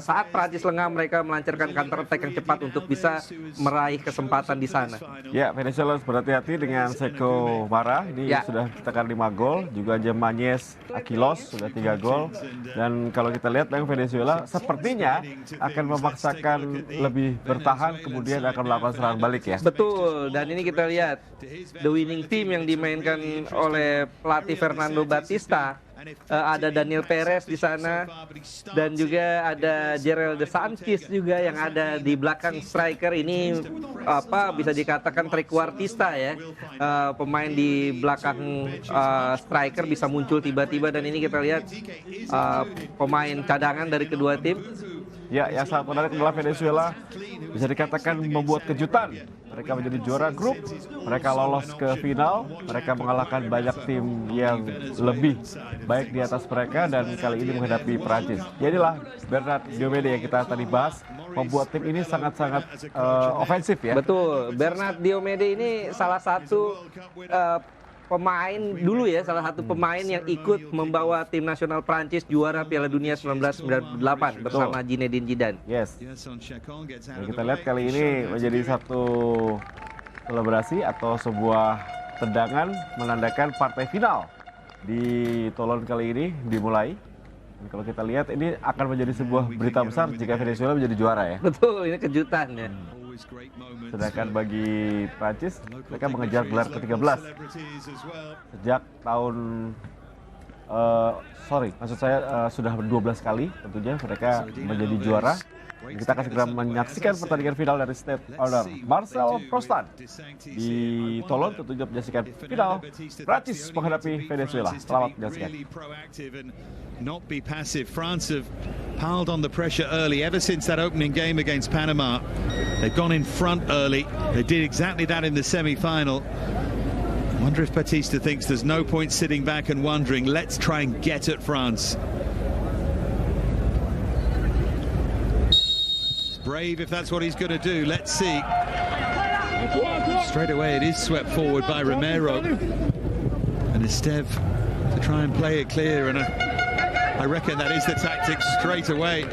saat Prancis lengah, mereka melancarkan counter attack yang cepat untuk bisa meraih kesempatan di sana. Ya, Venezuela harus berhati-hati dengan Seko Mara. Ini sudah cetakkan 5 gol. Juga Jemanyes Akilos sudah 3 gol. Dan kalau kita lihat, Venezuela sepertinya akan memaksakan lebih bertahan, kemudian akan melakukan serangan balik ya. Betul, dan ini kita lihat the winning team yang dimainkan oleh pelatih Fernando Batista. Ada Daniel Perez di sana, dan juga ada Gerald de Sanchez juga yang ada di belakang striker. Ini bisa dikatakan trequartista ya, pemain di belakang striker bisa muncul tiba-tiba, dan ini kita lihat pemain cadangan dari kedua tim. Ya, yang sangat menarik adalah Venezuela bisa dikatakan membuat kejutan. Mereka menjadi juara grup, mereka lolos ke final, mereka mengalahkan banyak tim yang lebih baik di atas mereka, dan kali ini menghadapi Prancis. Inilah Bernard Diomede yang kita tadi bahas, membuat tim ini sangat-sangat ofensif ya. Betul, Bernard Diomede ini salah satu pemain dulu ya, salah satu pemain yang ikut membawa tim nasional Prancis juara Piala Dunia 1998 bersama Zinedine Zidane. Yes. Dan kita lihat kali ini menjadi satu selebrasi atau sebuah tendangan menandakan partai final di Toulon kali ini dimulai. Dan kalau kita lihat, ini akan menjadi sebuah berita besar jika Venezuela menjadi juara ya. Betul, ini kejutan ya. Sedangkan bagi Prancis, mereka mengejar gelar ke-13 sejak tahun sudah 12 kali tentunya mereka menjadi juara. Kita akan segera menyaksikan pertandingan final dari Stade Marcel Roustan di Toulon, tentunya menyaksikan final Prancis menghadapi Venezuela. Selamat menyaksikan. Not be passive. France have piled on the pressure early ever since that opening game against Panama. They've gone in front early. They did exactly that in the semi-final. I wonder if Batista thinks there's no point sitting back and wondering, let's try and get at France. It's brave if that's what he's going to do. Let's see. Straight away it is swept forward by Romero. And Esteve to try and play it clear, and I reckon that is the tactic straight away.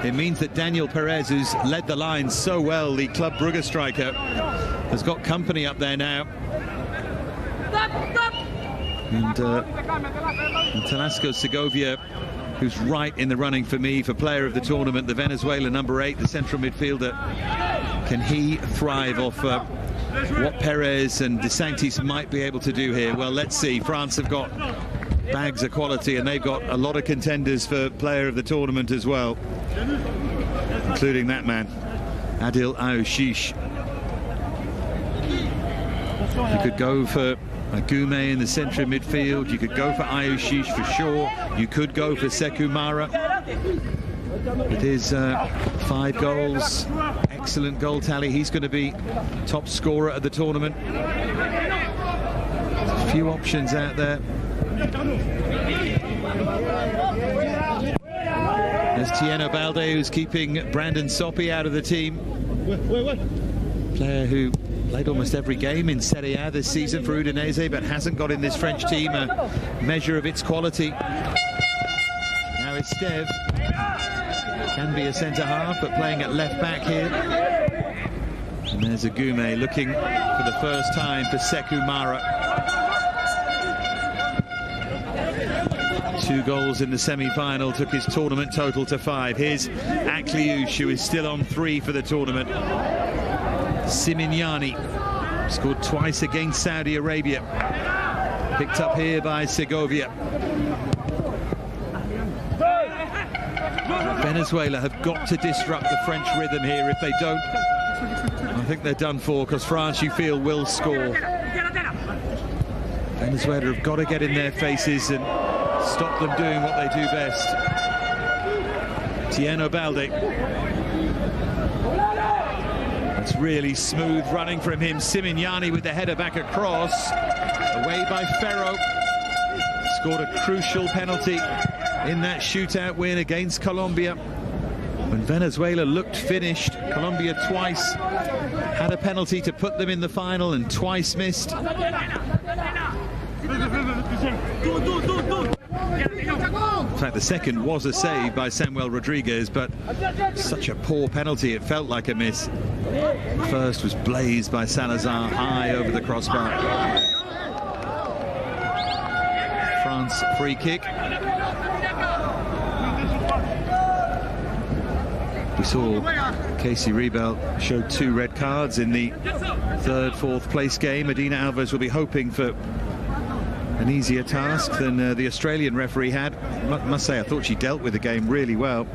It means that Daniel Perez, who's led the line so well, the Club Brugge striker, has got company up there now. And Telasco Segovia, who's right in the running for me for player of the tournament, the Venezuela number 8, the central midfielder. Can he thrive off what Perez and De Sanctis might be able to do here? Well, let's see. France have got bags of quality, and they've got a lot of contenders for player of the tournament as well, including that man, Adil Aouchiche. You could go for Agume in the centre of midfield. You could go for Aouchiche for sure. You could go for Sekou Mara. With his 5 goals, excellent goal tally, he's going to be top scorer at the tournament. A few options out there. There's Tieno Balde, who's keeping Brandon Soppy out of the team. Player who played almost every game in Serie A this season for Udinese, but hasn't got in this French team a measure of its quality. Now it's Steve. Can be a centre-half, but playing at left-back here. And there's Agume looking for the first time for Sekou Mara. 2 goals in the semi-final took his tournament total to 5. Here's Akliouche, who is still on 3 for the tournament. Simignani scored twice against Saudi Arabia. Picked up here by Segovia. Venezuela have got to disrupt the French rhythm here. If they don't, I think they're done for, because France, you feel, will score. Venezuela have got to get in their faces and stop them doing what they do best. Tieno Balde. It's really smooth running from him. Simignani with the header back across. Away by Ferro. Scored a crucial penalty in that shootout win against Colombia. When Venezuela looked finished, Colombia twice had a penalty to put them in the final and twice missed. In fact, the second was a save by Samuel Rodriguez, but such a poor penalty, it felt like a miss. The first was blazed by Salazar high over the crossbar. France free kick. We saw Casey Rebel show 2 red cards in the third, fourth place game. Medina Alvarez will be hoping for an easier task than the Australian referee had. Must say, I thought she dealt with the game really well.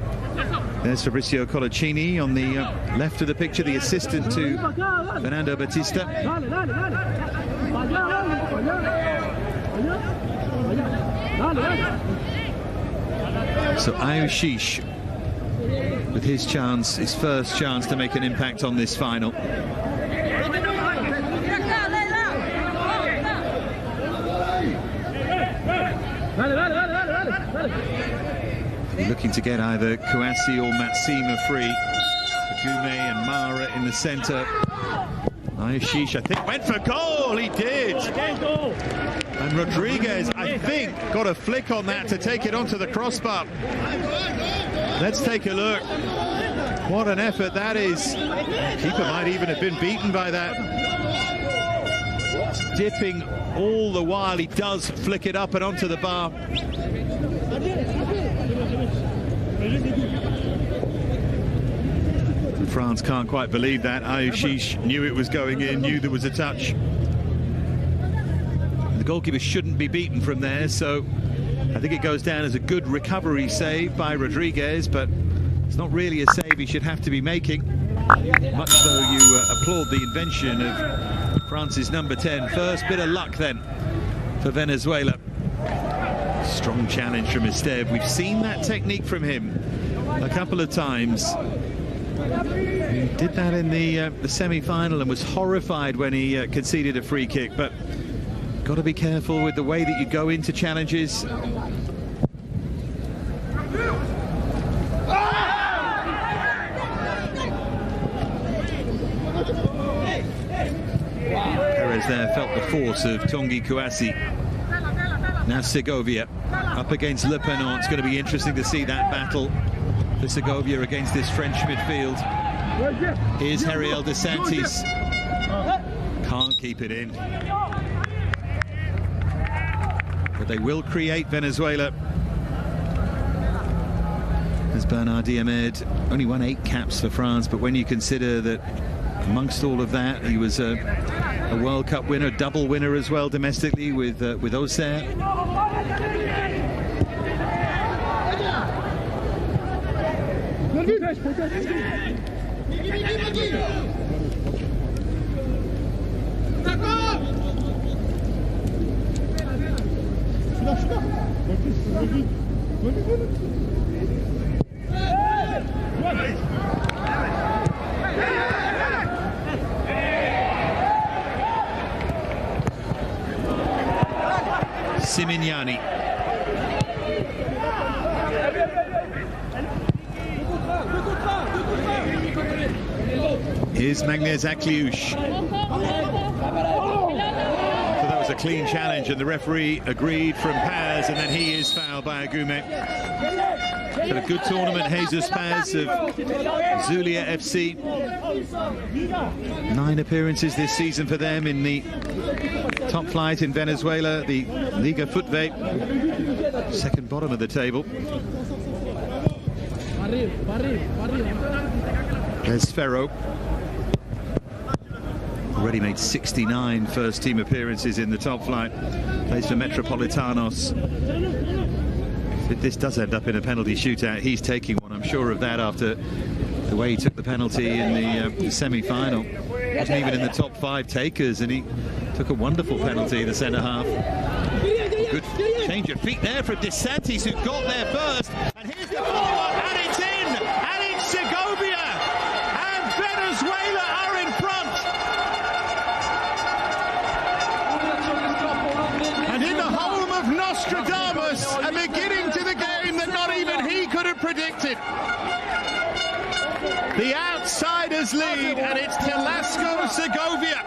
There's Fabrizio Colaccini on the left of the picture, the assistant to Fernando Batista. So Ayushish with his chance, his first chance to make an impact on this final. Looking to get either Kouassi or Matsima free. Gume and Mara in the centre. Ayushish, I think, went for goal. He did. And Rodriguez, I think, got a flick on that to take it onto the crossbar. Let's take a look. What an effort that is. Keeper might even have been beaten by that. It's dipping all the while. He does flick it up and onto the bar. France can't quite believe that. Ayushish knew it was going in, knew there was a touch. The goalkeeper shouldn't be beaten from there, so I think it goes down as a good recovery save by Rodriguez, but it's not really a save he should have to be making. Much though you applaud the invention of France's number 10. First bit of luck then for Venezuela. Strong challenge from Esteve. We've seen that technique from him a couple of times. He did that in the semi-final and was horrified when he conceded a free kick, but got to be careful with the way that you go into challenges. Perez there felt the force of Tanguy Kouassi. Now Segovia up against Le Penant. It's going to be interesting to see that battle for Segovia against this French midfield. Here's Heriel De Santis. Can't keep it in. But they will create, Venezuela. As Bernard Diamed only won 8 caps for France, but when you consider that amongst all of that, he was a World Cup winner, double winner as well domestically with Auxerre. Simignani. Here's Magnez Akliouche. So that was a clean challenge, and the referee agreed from Paz, and then he is fouled by Agume. Had a good tournament, Jesus Paz of Zulia FC. 9 appearances this season for them in the top flight in Venezuela, the Liga Futve, second bottom of the table. There's Ferro. Already made 69 first-team appearances in the top flight. Plays for Metropolitanos. If this does end up in a penalty shootout, he's taking one. I'm sure of that after the way he took the penalty in the semi-final. Wasn't even in the top 5 takers, and he took a wonderful penalty, the centre-half. Good change of feet there from De Santis, who got there first. And here's the follow-up, and it's in! And it's Segovia! And Venezuela are in front! And in the home of Nostradamus, a beginning to the game that not even he could have predicted. The outsiders lead, and it's Telasco Segovia.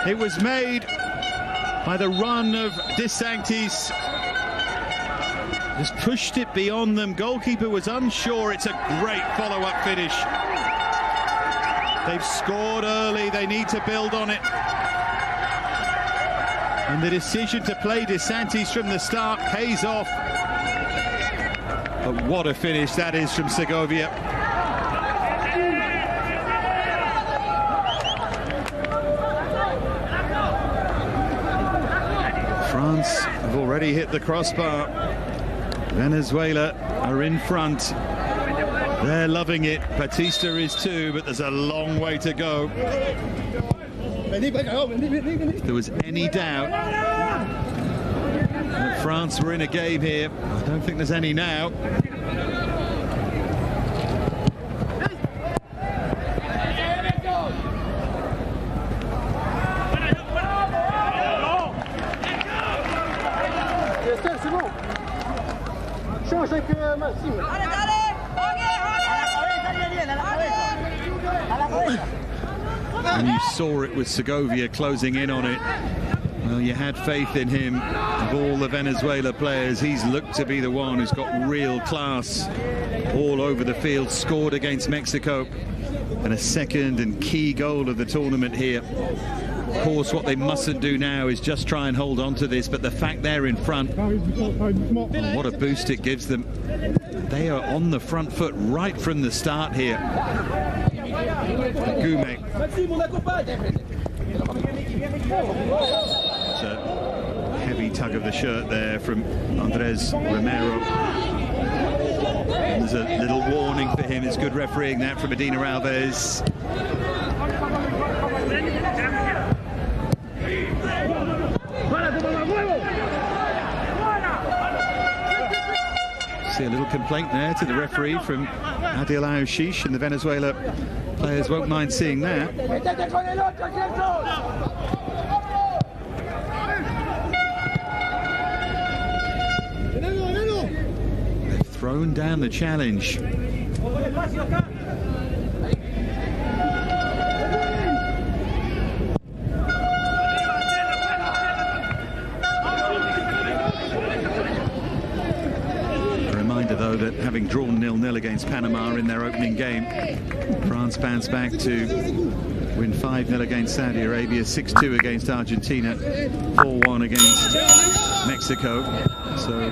It was made by the run of De Sanctis. Just pushed it beyond them. Goalkeeper was unsure. It's a great follow-up finish. They've scored early. They need to build on it. And the decision to play De Sanctis from the start pays off. But what a finish that is from Segovia. France have already hit the crossbar. Venezuela are in front. They're loving it. Batista is too, but there's a long way to go. If there was any doubt that France were in a game here, I don't think there's any now. When you saw it with Segovia closing in on it, well, you had faith in him. Of all the Venezuela players, he's looked to be the one who's got real class all over the field. Scored against Mexico, and a second and key goal of the tournament here. Of course, what they mustn't do now is just try and hold on to this, but the fact they're in front, well, what a boost it gives them. They are on the front foot right from the start here. Goumet. It's a heavy tug of the shirt there from Andres Romero. And there's a little warning for him. It's good refereeing that from Medina Alves. See a little complaint there to the referee from Adil Aouchiche, and the Venezuela players won't mind seeing that. They've thrown down the challenge. Though that having drawn 0-0 against Panama in their opening game, France bounced back to win 5-0 against Saudi Arabia, 6-2 against Argentina, 4-1 against Mexico. So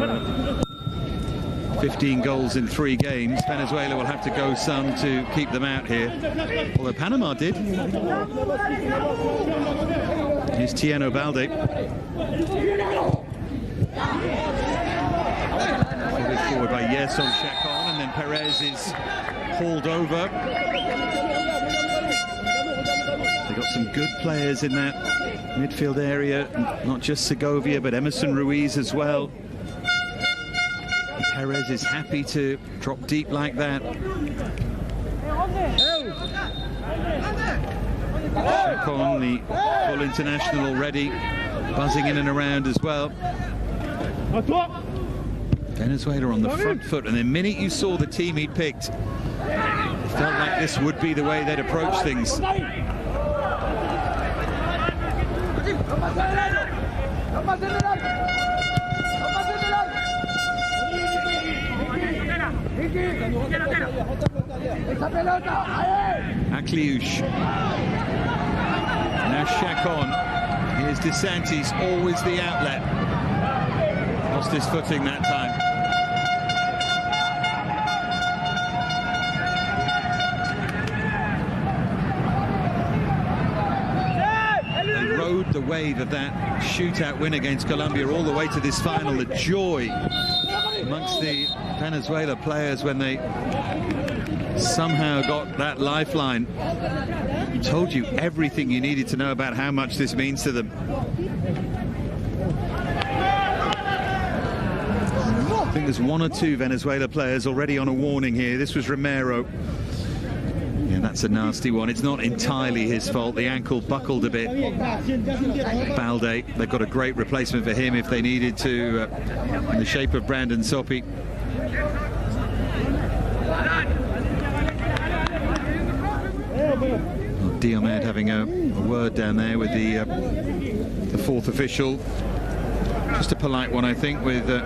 15 goals in 3 games. Venezuela will have to go some to keep them out here, although Panama did. Here's Tieno Balde. Forward by Yerson Chacon, and then Perez is hauled over. They've got some good players in that midfield area, not just Segovia, but Emerson Ruiz as well. Perez is happy to drop deep like that. Chacon, the full international already, buzzing in and around as well. Venezuela on the front foot, and the minute you saw the team he'd picked, it felt like this would be the way they'd approach things. Akliouche. Now Chacon. Here's De Sanctis, always the outlet. Lost his footing that time. They rode the wave of that shootout win against Colombia all the way to this final. The joy amongst the Venezuela players when they somehow got that lifeline. Told you everything you needed to know about how much this means to them. I think there's 1 or 2 Venezuela players already on a warning here. This was Romero. Yeah, that's a nasty one. It's not entirely his fault. The ankle buckled a bit. Balde, they've got a great replacement for him if they needed to, in the shape of Brandon Sopi. Diomed having a word down there with the fourth official. Just a polite one, I think, with this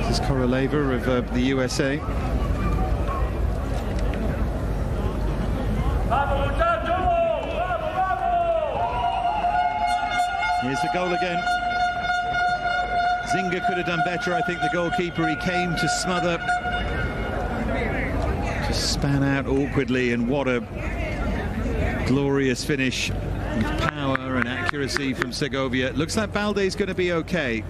is Koroleva of the USA. Here's the goal again. Zinga could have done better, I think, the goalkeeper. He came to smother, just span out awkwardly, and what a glorious finish with power and accuracy from Segovia. Looks like Balde's going to be okay.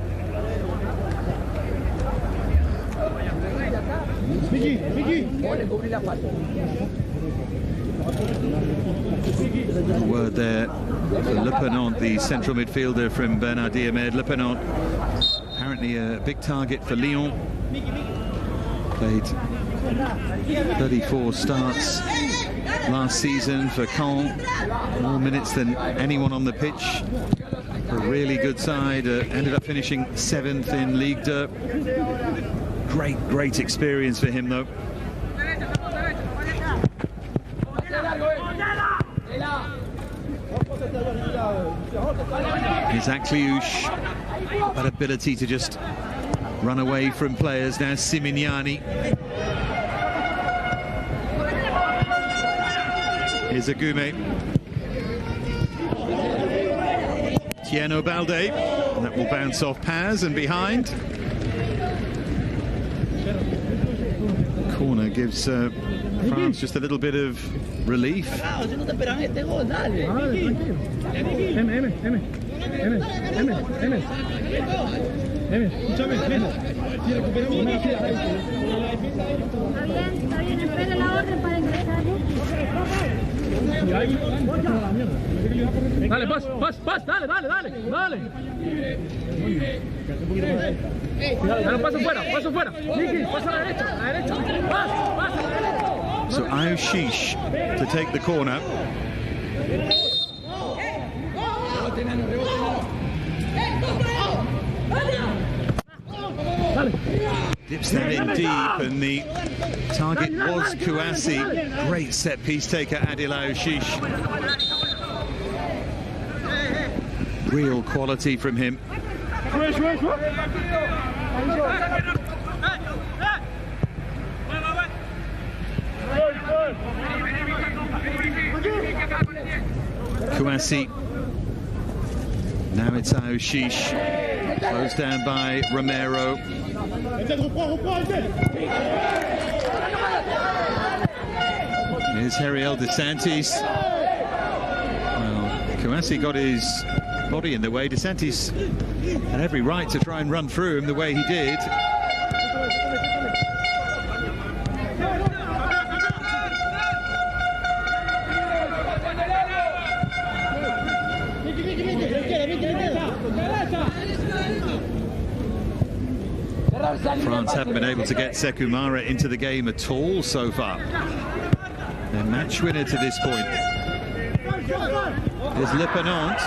A word there for Le Penant, the central midfielder from Bernard Diomed. Le Penant, apparently a big target for Lyon. Played 34 starts last season for Caen, more minutes than anyone on the pitch. A really good side, ended up finishing 7th in Ligue 2. Great experience for him, though. Isaac Kliouche, that ability to just run away from players. Now Simignani. Here's Agume. Tieno Balde. And that will bounce off Paz and behind. Corner gives France just a little bit of relief. Dale, pas, dale. Dale, paso fuera. Niki, pasa a la derecha. Pas a la derecha. So Ayoshish to take the corner. Dips that in deep, and the target was Kouassi. Great set piece taker, Adil Ayoshish. Real quality from him. Kouassi. Now it's Ayoshish. Closed down by Romero. Here's Heriel DeSantis. Well, Kouassi got his body in the way. DeSantis had every right to try and run through him the way he did. France haven't been able to get Sekou Mara into the game at all so far. Their match winner to this point is Le Penant.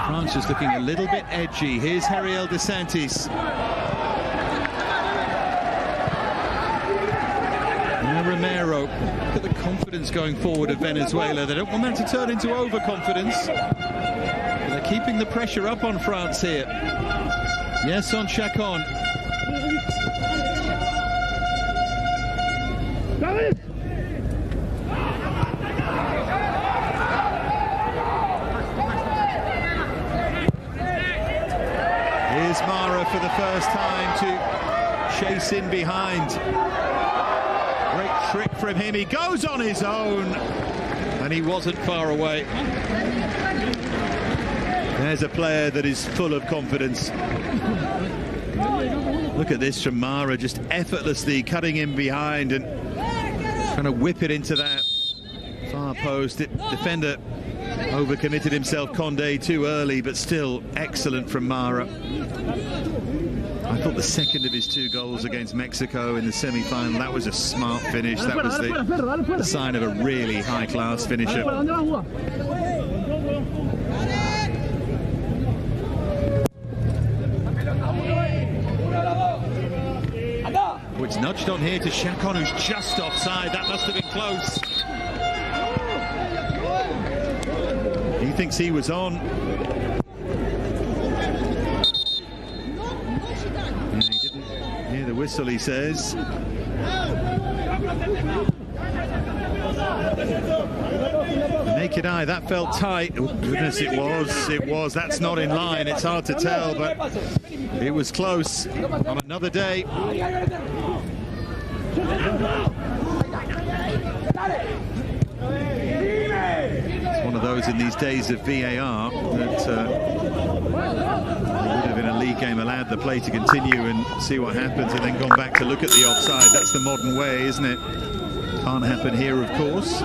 France just looking a little bit edgy. Here's Heriel DeSantis. Now Romero. Look at the confidence going forward of Venezuela. They don't want that to turn into overconfidence. They're keeping the pressure up on France here. Yes, on Chacon. Here's Mara for the first time to chase in behind. Great trick from him. He goes on his own, and he wasn't far away. There's a player that is full of confidence. Look at this from Mara, just effortlessly cutting in behind and trying to whip it into that far post. Defender overcommitted himself, Condé, too early, but still excellent from Mara. I thought the second of his 2 goals against Mexico in the semi-final, that was a smart finish. That was the sign of a really high-class finisher. Which nudged on here to Chacon, who's just offside. That must have been close. He thinks he was on. Yeah, he didn't hear the whistle, he says. The naked eye, that felt tight. Oh, goodness, it was. That's not in line. It's hard to tell, but it was close on another day. It's one of those in these days of VAR that would have in a league game allowed the play to continue and see what happens and then gone back to look at the offside. That's the modern way, isn't it? Can't happen here, of course.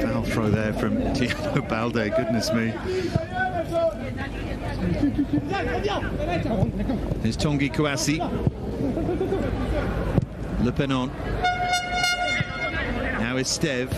Foul throw there from Tiago Balde, goodness me. Here's Tanguy Kouassi. Le Pennon. Now is Steve.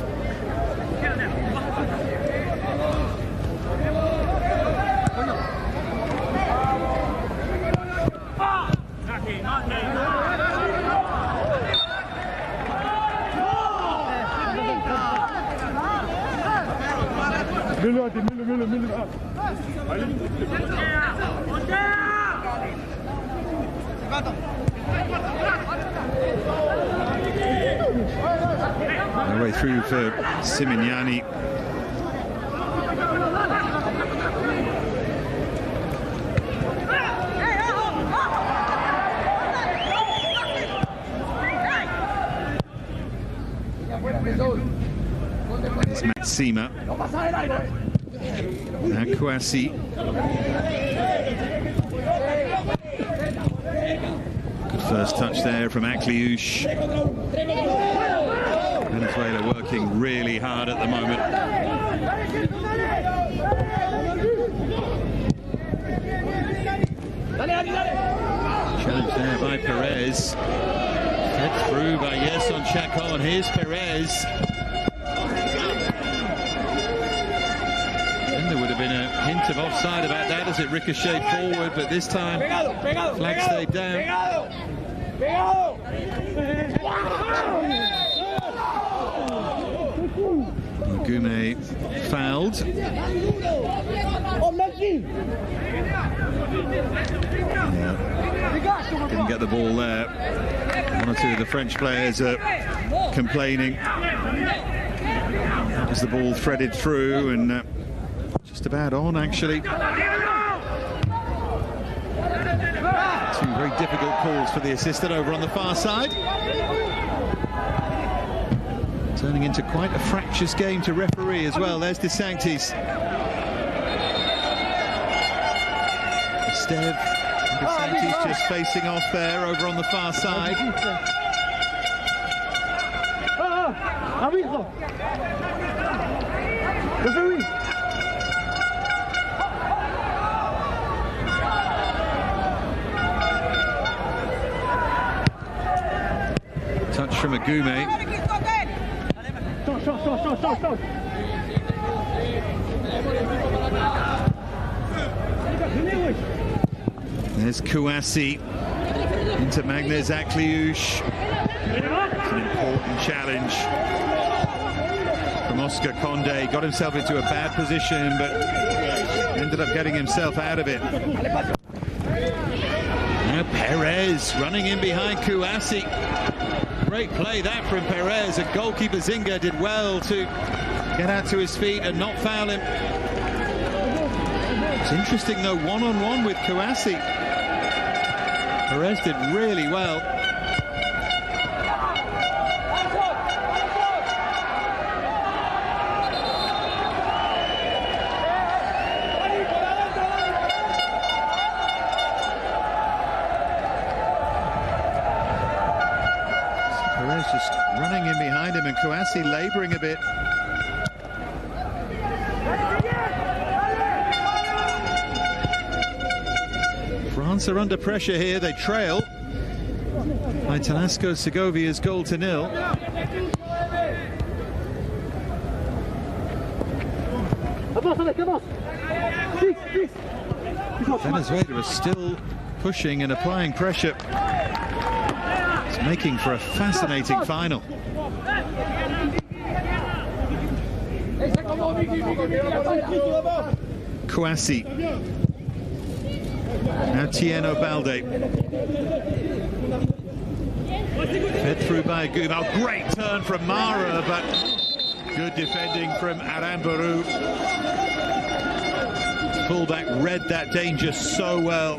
Our way through for Simignani. There's Maxima. Now Kouassi. Good first touch there from Akliouche. Venezuela working really hard at the moment. Challenge there by Perez. Fed through by Yerson Chacon. Here's Perez. And there would have been a hint of offside about that as it ricocheted forward, but this time flag stayed down. Gume fouled. Didn't get the ball there. One or two of the French players are complaining as the ball threaded through and just about on, actually. Two very difficult calls for the assistant over on the far side. Turning into quite a fractious game to referee as well. There's De Sanctis. Esteve. De Sanctis just facing off there over on the far side. Touch from Agume. There's Kouassi into Magnus Akliouche. It's an important challenge from Oscar Conde. Got himself into a bad position, but ended up getting himself out of it. Now Perez running in behind Kouassi. Great play that from Perez. And goalkeeper Zinga did well to get out to his feet and not foul him. It's interesting though, one-on-one with Kouassi. Perez did really well. Perez just running in behind him and Kouassi labouring a bit. France are under pressure here. They trail by Talasco Segovia's goal to 0. Venezuela is still pushing and applying pressure. It's making for a fascinating final. Kouassi. Now Tieno Balde. Fed through by Guma. Oh, great turn from Mara, but good defending from Arambaru. Fullback read that danger so well.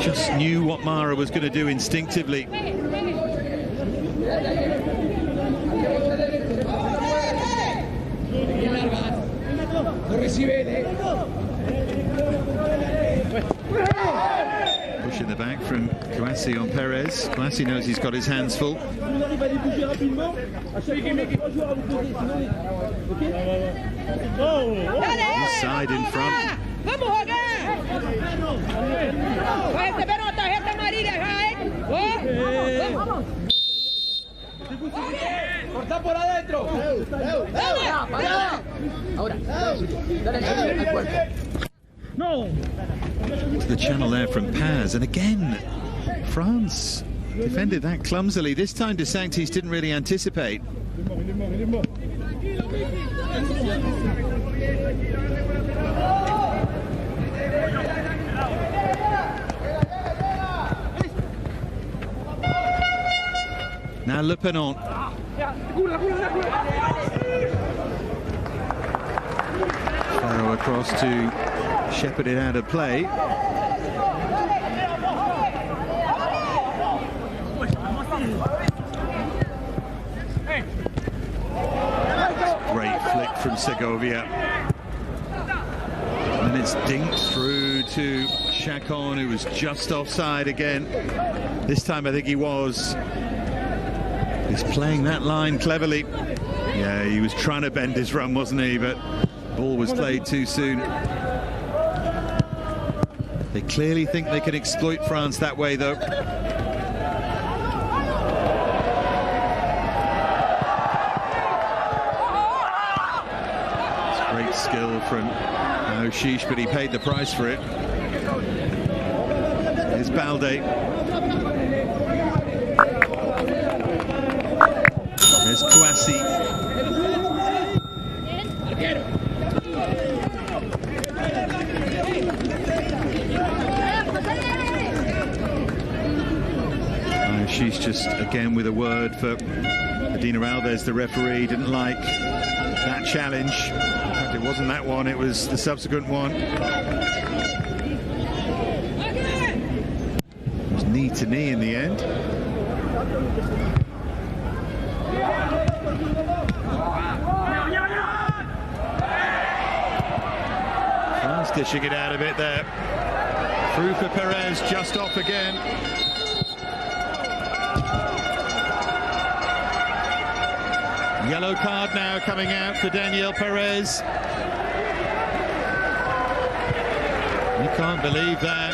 Just knew what Mara was going to do instinctively. Push in the back from Kouassi on Perez. Kouassi knows he's got his hands full. Inside in front. To the channel there from Paz, and again France defended that clumsily. This time De Sanctis didn't really anticipate. Now Le Penant. Throw across to shepherd it out of play. Great flick from Segovia. And it's dinked through to Chacon, who was just offside again. This time I think he was. He's playing that line cleverly. Yeah, he was trying to bend his run, wasn't he? But ball was played too soon. They clearly think they can exploit France that way, though. It's great skill from Oshish, but he paid the price for it. Here's Balde. There's Kouassi. She's just again with a word for Adina Alves, the referee. Didn't like that challenge. In fact, it wasn't that one, it was the subsequent one. It was knee to knee in the end. France dishing it out a bit there. Through for Perez, just off again. Yellow card now coming out for Daniel Perez. You can't believe that.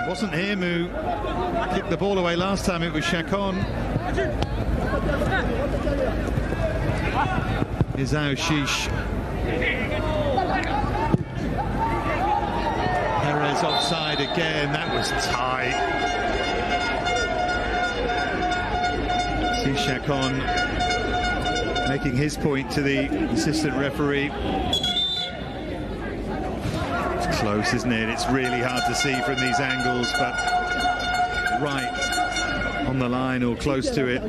It wasn't him who kicked the ball away last time, it was Chacon. Here's Oshish. Perez offside again, that was tight. See Chacon making his point to the assistant referee. It's close, isn't it? It's really hard to see from these angles, but right on the line or close to it.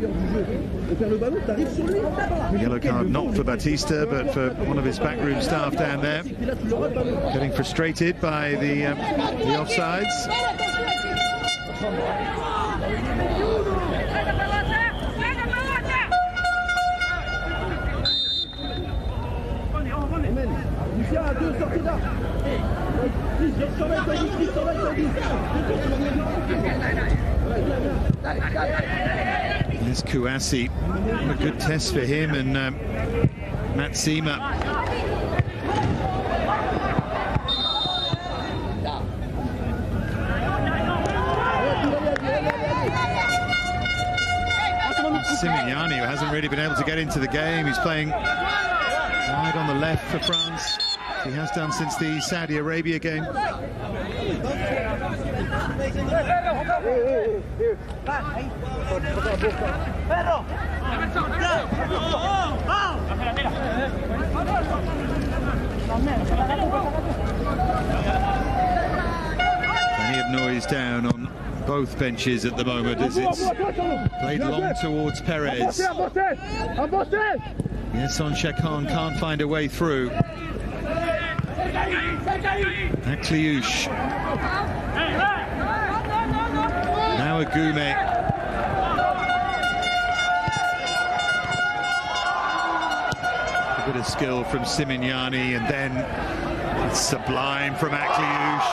Yellow card not for Batista, but for one of his backroom staff down there. Getting frustrated by the offsides. There's Kouassi. A good test for him and Matsima. Simignani, who hasn't really been able to get into the game. He's playing wide on the left for France. He has done since the Saudi Arabia game. Plenty of noise down on both benches at the moment as it's played long towards Perez. Son Chacon can't find a way through. Akliouche. Now Agume. A bit of skill from Simignani, and then it's sublime from Akliouche.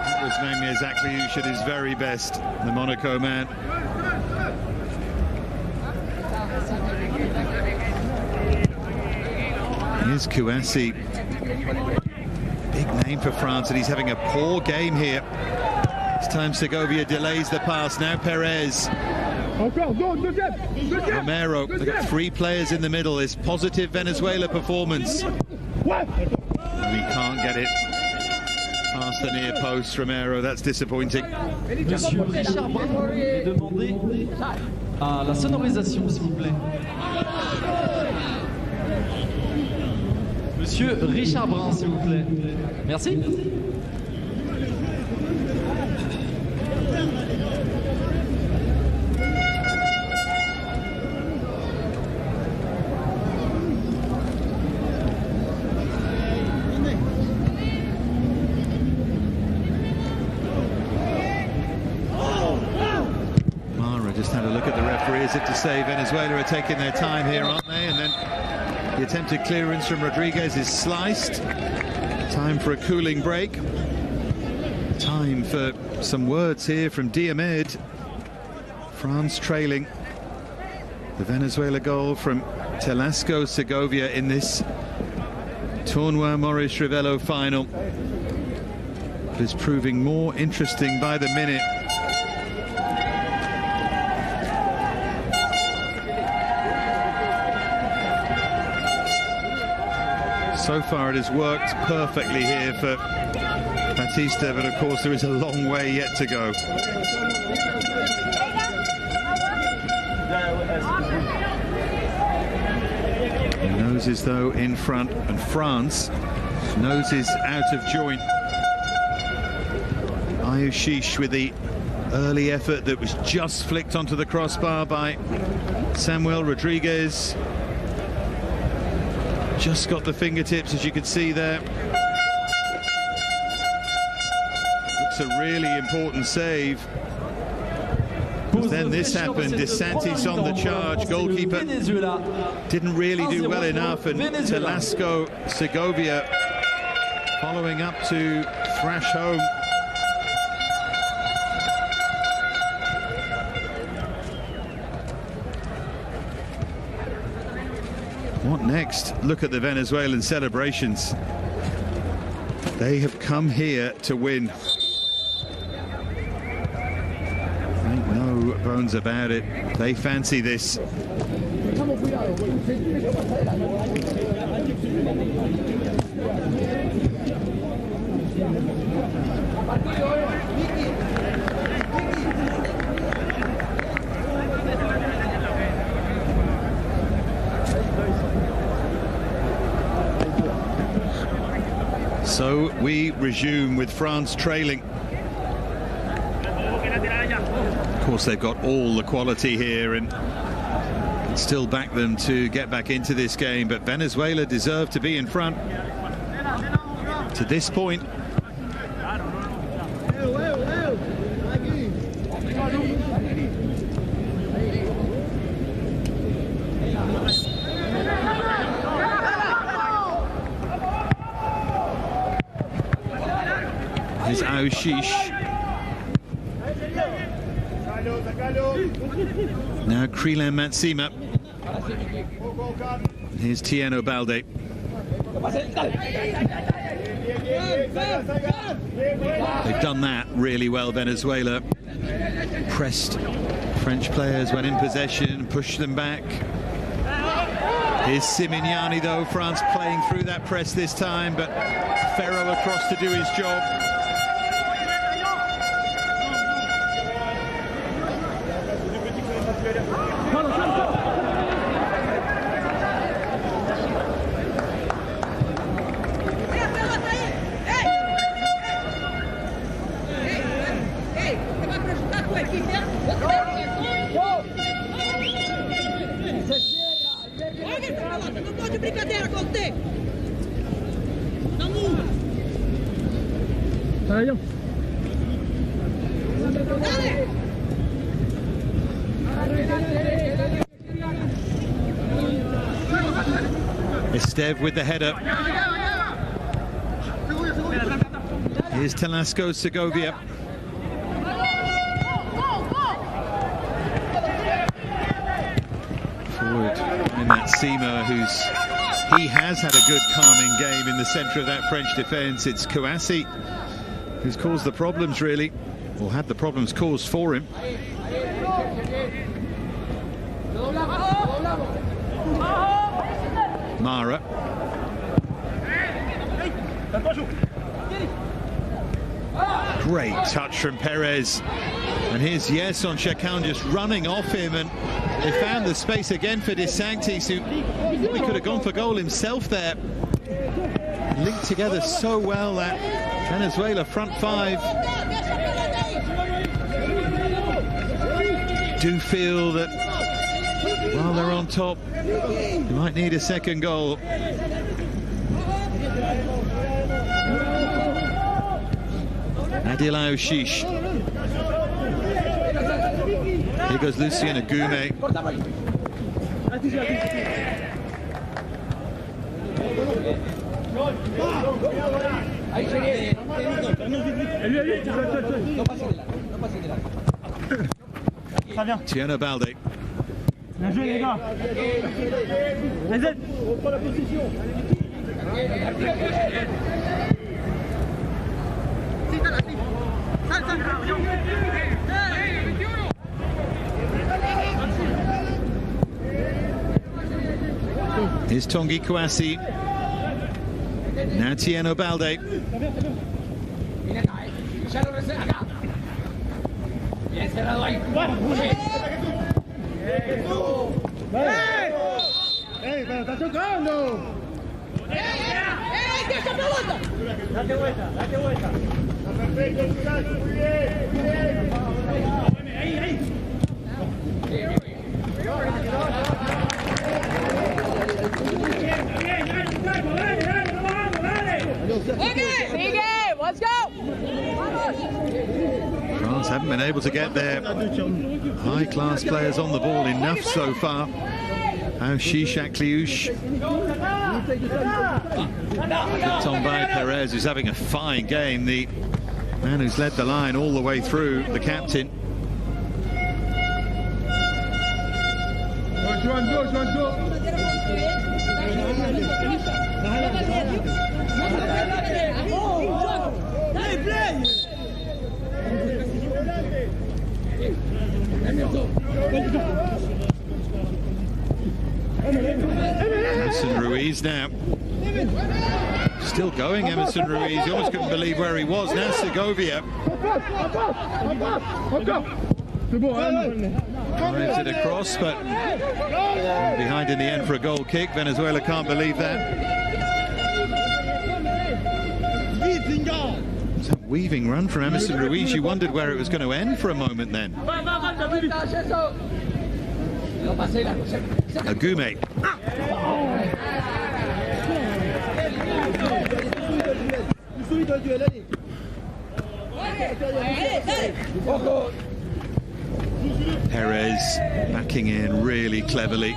That was Magnez Akliouche at his very best, the Monaco man. Here's Kouassi. Big name for France, and he's having a poor game here. This time Segovia delays the pass. Now Perez. Romero. They've got 3 players in the middle. This positive Venezuela performance. And he can't get it past the near post. Romero, that's disappointing. Monsieur Richard Brun est demandé à la sonorisation, s'il vous plaît. Monsieur Richard Brun, s'il vous plaît. Merci. Just had a look at the referee as if to say Venezuela are taking their time here, aren't they? And then the attempted clearance from Rodriguez is sliced. Time for a cooling break. Time for some words here from Diomed. France trailing. The Venezuela goal from Telasco Segovia in this Tournoi Maurice Rivello final. It is proving more interesting by the minute. So far it has worked perfectly here for Batista, but of course there is a long way yet to go. The noses though in front, and France noses out of joint. Ayushish with the early effort that was just flicked onto the crossbar by Samuel Rodriguez. Just got the fingertips, as you can see there. Looks a really important save. But then this happened. DeSantis on the charge. Goalkeeper didn't really do well enough, and Telasco Segovia following up to thrash home. What next? Look at the Venezuelan celebrations. They have come here to win. Ain't no bones about it. They fancy this. So we resume with France trailing. Of course, they've got all the quality here and still back them to get back into this game, but Venezuela deserve to be in front to this point. Here's Ayushish. Now Krillin Matsima. Here's Tieno Balde. They've done that really well, Venezuela. Pressed French players, when in possession, push them back. Here's Simignani, though. France playing through that press this time, but Ferro across to do his job. Esteve with the header. Here's Telasco Segovia. Forward in that Seamer, he has had a good calming game in the centre of that French defence. It's Kouassi who's caused the problems, really, or had the problems caused for him. Mara. Great touch from Perez. And here's Yerson Chacun just running off him, and they found the space again for De Sanctis, who probably could have gone for goal himself there. Linked together so well, that Venezuela front five. Do feel that while they're on top, they might need a second goal. Adila Oshish. Here goes Lucien Agume. Tiano Balde. Bien joué les gars. Allez. Reprends la position. Here's Tanguy Kouassi. Now Tiano Balde. Pero está chocando. Deixa a pelota. Date vuelta, date vuelta. Perfecto, muchachos, muy bien, muy bien. Ahí, ahí. Let's go. France haven't been able to get their high-class players on the ball enough so far. Ouchish Akliouche. Picked on by Perez, who's having a fine game. The man who's led the line all the way through, the captain. Emerson Ruiz now. Still going, Emerson Ruiz. You almost couldn't believe where he was. Now Segovia. Drives it across, but behind in the end for a goal kick. Venezuela can't believe that. It's a weaving run from Emerson Ruiz. You wondered where it was going to end for a moment then. Agume. Perez backing in really cleverly.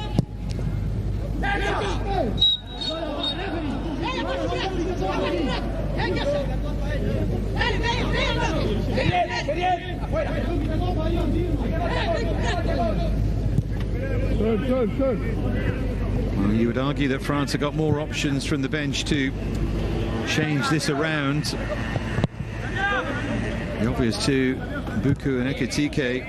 Well, you would argue that France have got more options from the bench to change this around. The obvious two, Buku and Ekitike.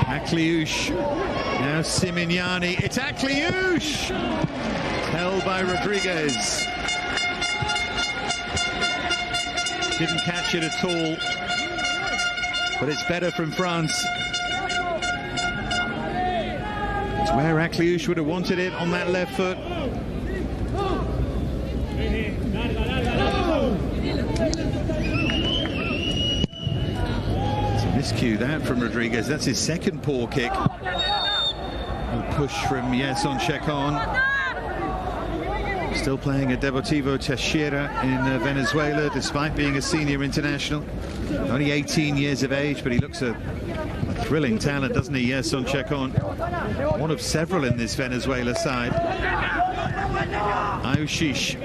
Akliouche, now Simignani, it's Akliouche! Held by Rodriguez. Didn't catch it at all, but it's better from France. It's where Akliouche would have wanted it, on that left foot. Miscue that from Rodriguez. That's his second poor kick. A push from Yerson Chacon. Still playing at Deportivo Táchira in Venezuela, despite being a senior international. Only 18 years of age, but he looks a thrilling talent, doesn't he, Yerson Chacon? One of several in this Venezuela side. Ayushish.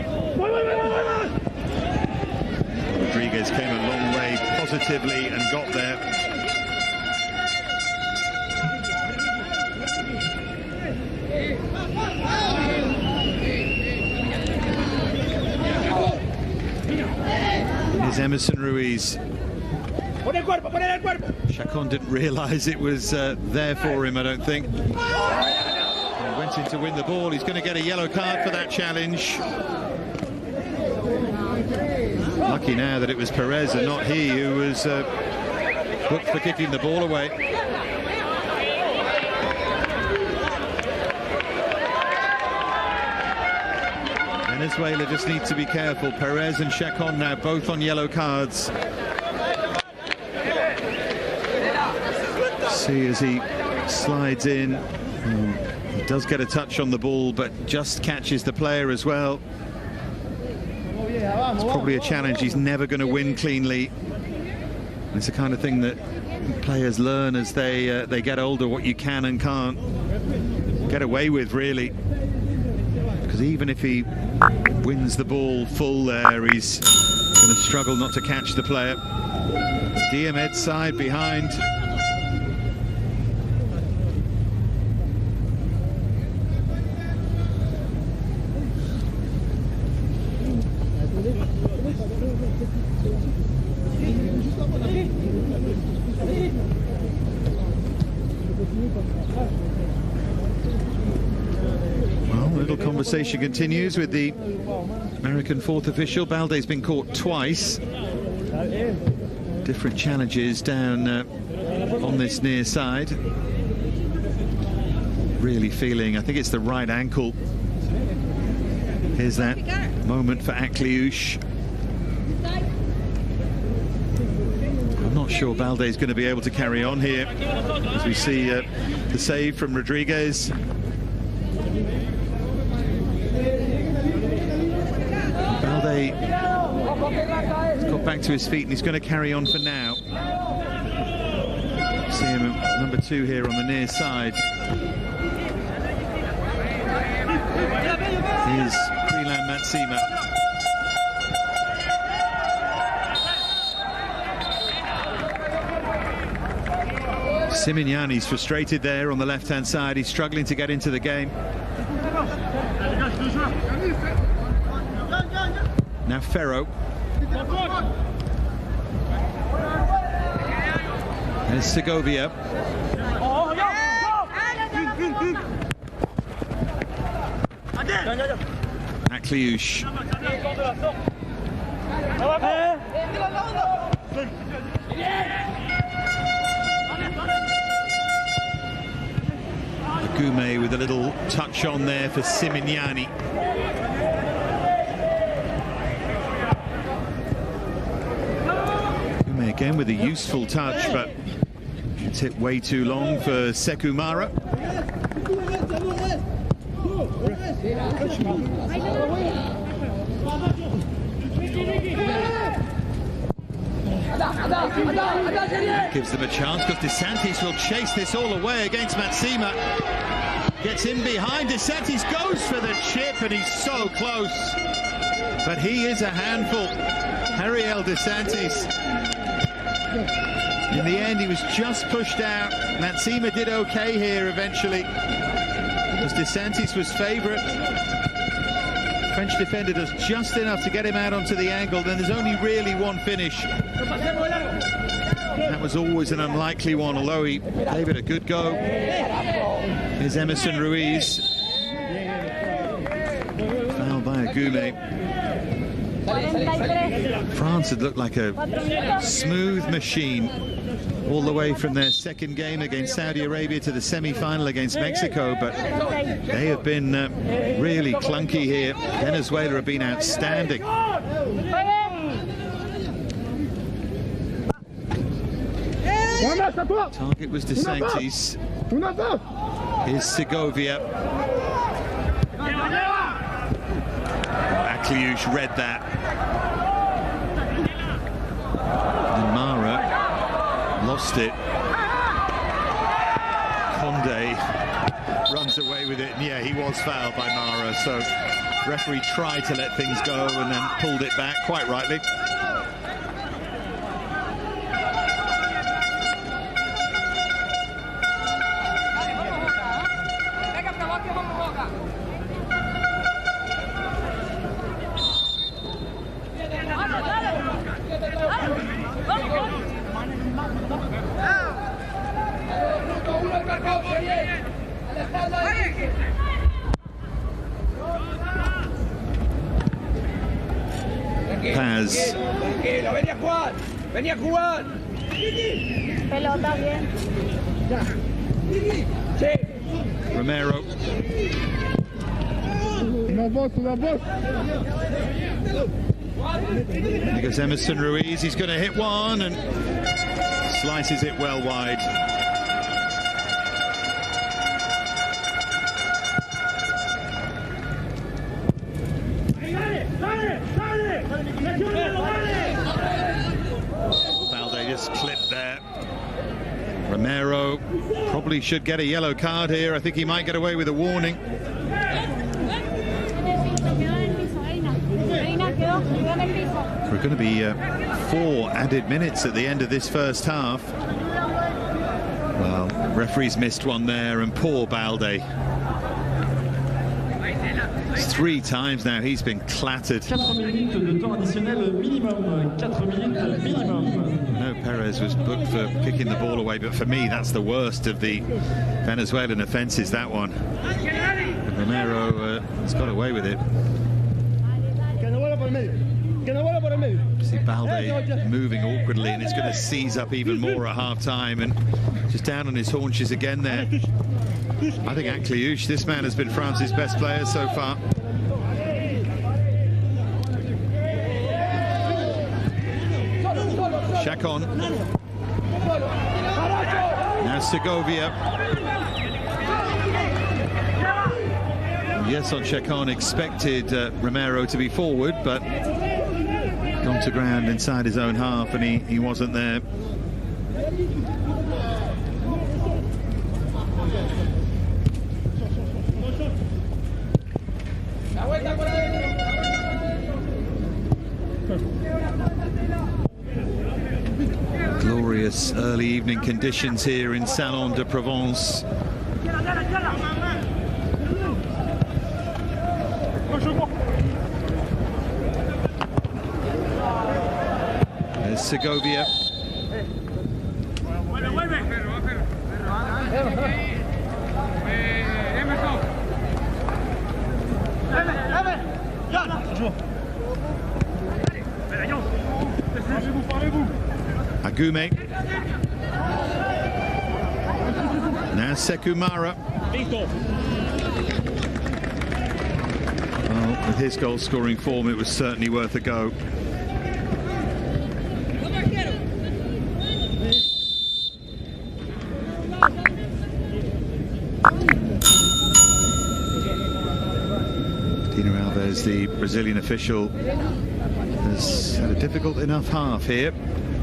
Rodriguez came a long way positively and got there. Here's Emerson Ruiz. Chacon didn't realise it was there for him, I don't think. He went in to win the ball. He's going to get a yellow card for that challenge. Lucky now that it was Perez and not he who was booked for kicking the ball away. Venezuela just need to be careful. Perez and Chacon now both on yellow cards. See as he slides in. He does get a touch on the ball, but just catches the player as well. It's probably a challenge he's never going to win cleanly. It's the kind of thing that players learn as they get older, what you can and can't get away with, really. Because even if he wins the ball full there, he's going to struggle not to catch the player. Diamed's side behind. Conversation continues with the American fourth official. Balde's been caught twice. Different challenges down on this near side. Really feeling, I think it's the right ankle. Here's that moment for Akliouche. I'm not sure Balde's going to be able to carry on here, as we see the save from Rodriguez. Balde has got back to his feet and he's going to carry on for now. See him at number 2 here on the near side. Here's Freeland Matsima. Simignani's frustrated there on the left-hand side. He's struggling to get into the game. Now Ferro. There's Segovia. Akliouche. Goumet with a little touch on there for Simignani. Goumet again with a useful touch, but it's hit way too long for Sekumara. Gives them a chance because DeSantis will chase this all away against Matsima. Gets in behind. DeSantis goes for the chip and he's so close. But he is a handful. Ariel DeSantis. In the end, he was just pushed out. Matsima did okay here eventually, because DeSantis was favourite. French defender does just enough to get him out onto the angle. Then there's only really one finish. That was always an unlikely one, although he gave it a good go. Here's Emerson Ruiz. Fouled by Agume. France had looked like a smooth machine all the way from their second game against Saudi Arabia to the semi-final against Mexico, but they have been really clunky here. Venezuela have been outstanding. Target was De Sanctis. Here's Segovia. Akliouche read that. And Mara lost it. Conde runs away with it, and yeah, he was fouled by Mara, so referee tried to let things go and then pulled it back, quite rightly. Paz. Venía a jugar. Pelota bien. Romero. There goes Emerson Ruiz. He's going to hit one and slices it well wide. Balde just clipped there. Romero probably should get a yellow card here. I think he might get away with a warning. There are going to be 4 added minutes at the end of this first half. Well, referee's missed one there, and poor Balde. 3 times now he's been clattered. 4 minutes de temps additionnel minimum. 4 minutes minimum. No, Perez was booked for kicking the ball away, but for me that's the worst of the Venezuelan offences, that one. And Romero has got away with it. See Balde moving awkwardly, and it's going to seize up even more at half-time, and just down on his haunches again there. I think Akliouche, this man has been France's best player so far. Chacon. Now Segovia. Yes, on Chacon expected Romero to be forward, but gone to ground inside his own half, and he wasn't there. Glorious early evening conditions here in Salon de Provence. There's Segovia. Agume. Now Sekumara. Well, with his goal scoring form, it was certainly worth a go. Dina Alves, the Brazilian official, has had a difficult enough half here.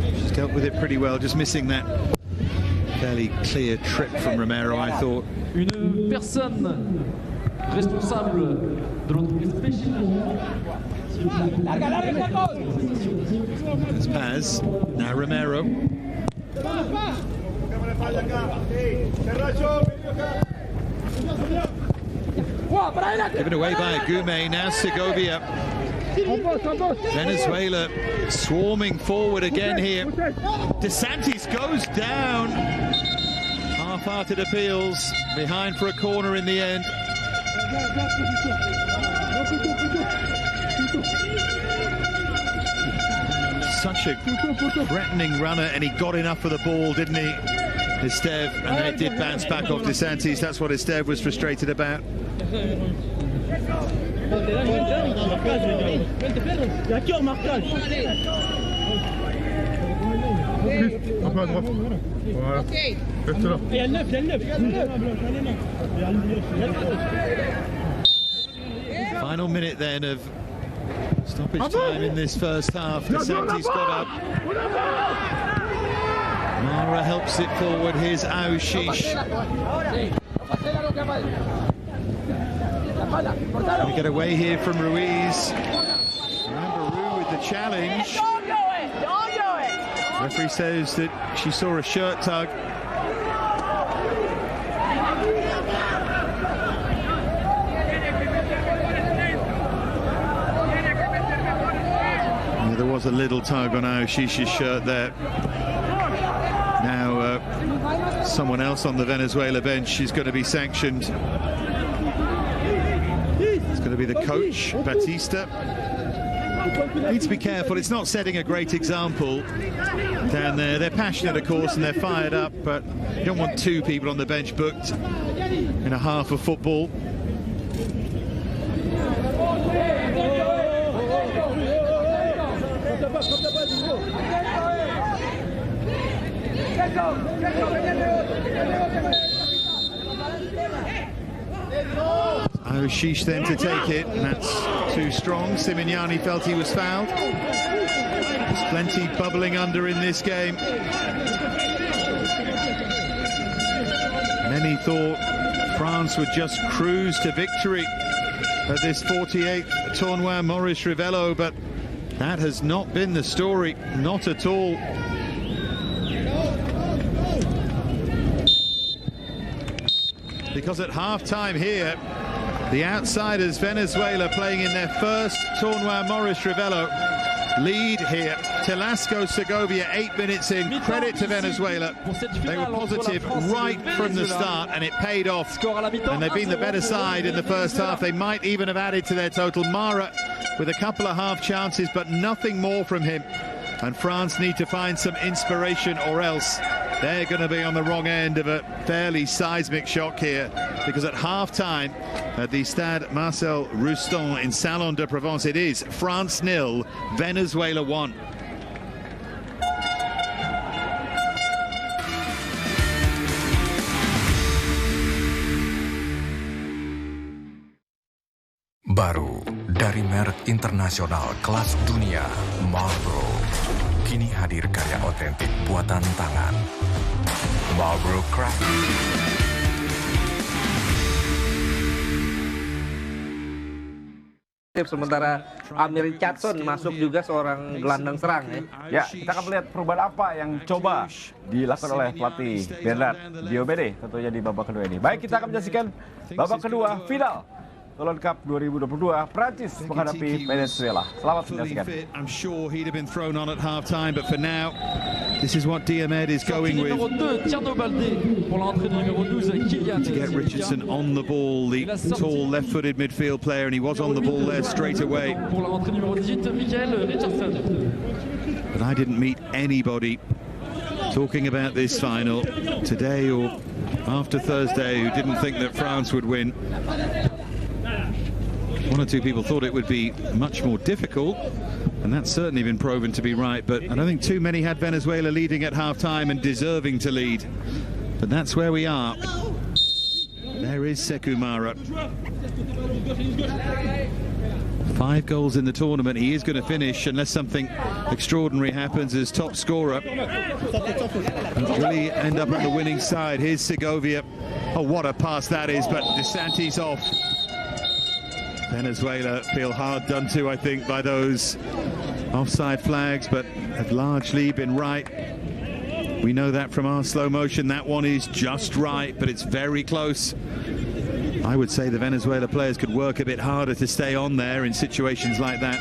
She's dealt with it pretty well, just missing that fairly clear trip from Romero, I thought. Une personne responsable de l'entreprise There's Paz, now Romero. Given away by Gume. Now Segovia. Venezuela swarming forward again here. DeSantis goes down. Half-hearted appeals. Behind for a corner in the end. Such a threatening runner, and he got enough for the ball, didn't he, Esteve? And then it did bounce back off DeSantis. That's what Esteve was frustrated about. Final minute then of stoppage time in this first half. DeSantis got up. Mara helps it forward. Here's Aushish. We get away here from Ruiz. Remember Ru with the challenge. Referee says that she saw a shirt tug. Yeah, there was a little tug on Aushish's shirt there. Now someone else on the Venezuela bench is going to be sanctioned. It's going to be the coach, Batista. Needs to be careful. It's not setting a great example down there. They're passionate, of course, and they're fired up, but you don't want two people on the bench booked in a half of football. Aushish then to take it, and that's too strong. Simignani felt he was fouled. There's plenty bubbling under in this game. Many thought France would just cruise to victory at this 48th Tournoi Maurice Revello, but that has not been the story, not at all. Because at half-time here, the outsiders, Venezuela, playing in their first Tournoi Maurice Revello, lead here. Telasco Segovia, 8 minutes in. Credit to Venezuela. They were positive right from the start, and it paid off. And they've been the better side in the first half. They might even have added to their total. Mara with a couple of half chances, but nothing more from him. And France need to find some inspiration, or else they're going to be on the wrong end of a fairly seismic shock here, because at half-time at the Stade Marcel Roustan in Salon de Provence, it is France 0, Venezuela 1. Baru dari merek internasional kelas dunia, Marlboro. Kini hadir karya otentik buatan tangan. Marlboro Craft. Sementara Amir Richardson masuk juga seorang gelandang serang ya. Ya, kita akan melihat perubahan apa yang coba dilakukan oleh pelatih Bernard Diomede tentunya di babak kedua ini. Baik, kita akan menyaksikan babak kedua final Toulon Cup 2022, Prancis menghadapi Venezuela. Selamat menyaksikan. I'm sure he'd have been thrown on at half time, but for now, this is what Diomed is going with. To get Richardson on the ball, the tall left-footed midfield player, and he was on the ball there straight away. But I didn't meet anybody talking about this final today or after Thursday who didn't think that France would win. One or two people thought it would be much more difficult, and that's certainly been proven to be right, but I don't think too many had Venezuela leading at half-time and deserving to lead. But that's where we are. There is Sekou Mara. 5 goals in the tournament. He is going to finish, unless something extraordinary happens, as top scorer. Really end up on the winning side. Here's Segovia. Oh, what a pass that is, but DeSantis off. Venezuela feel hard done to, I think, by those offside flags, but have largely been right. We know that from our slow motion. That one is just right, but it's very close. I would say the Venezuela players could work a bit harder to stay on there in situations like that.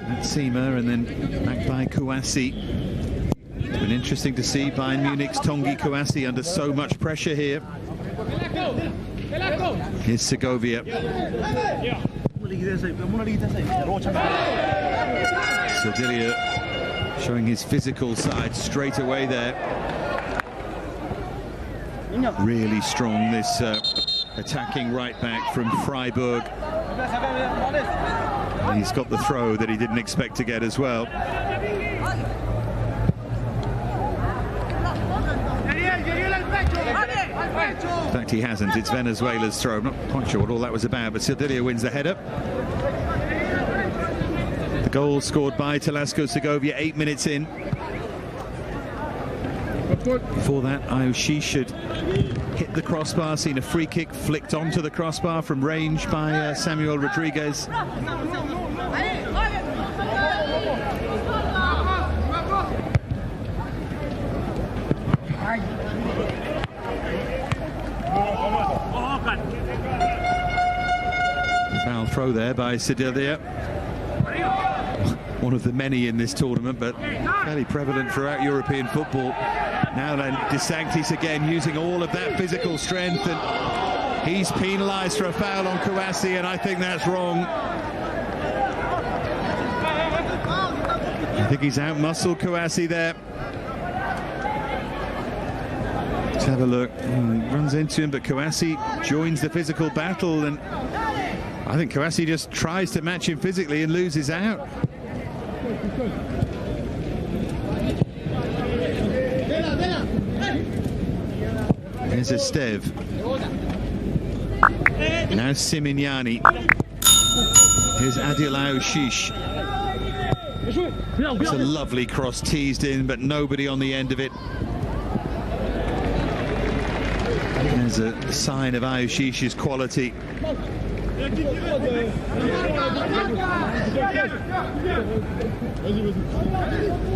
That's Seema, and then back by Kouassi. It's been interesting to see Bayern Munich's Tanguy Kouassi under so much pressure here. Here's Segovia. Sildilia showing his physical side straight away there. Really strong, this attacking right back from Freiburg. And he's got the throw that he didn't expect to get as well. In fact, he hasn't. It's Venezuela's throw. I'm not quite sure what all that was about, but Sildilia wins the header. The goal scored by Telesco Segovia 8 minutes in. Before that, Ayoshish had hit the crossbar, seen a free kick flicked onto the crossbar from range by Samuel Rodriguez. Foul throw there by Sildilia. One of the many in this tournament, but fairly prevalent throughout European football. Now then, De Sanctis again using all of that physical strength, and he's penalised for a foul on Kouassi, and I think that's wrong. I think he's out-muscled Kouassi there. Let's have a look. Runs into him, but Kouassi joins the physical battle, and I think Kouassi just tries to match him physically and loses out. Here's Esteve. Now Simignani. Here's Adil Ayoshish. It's a lovely cross teased in, but nobody on the end of it. There's a sign of Ayoshish's quality.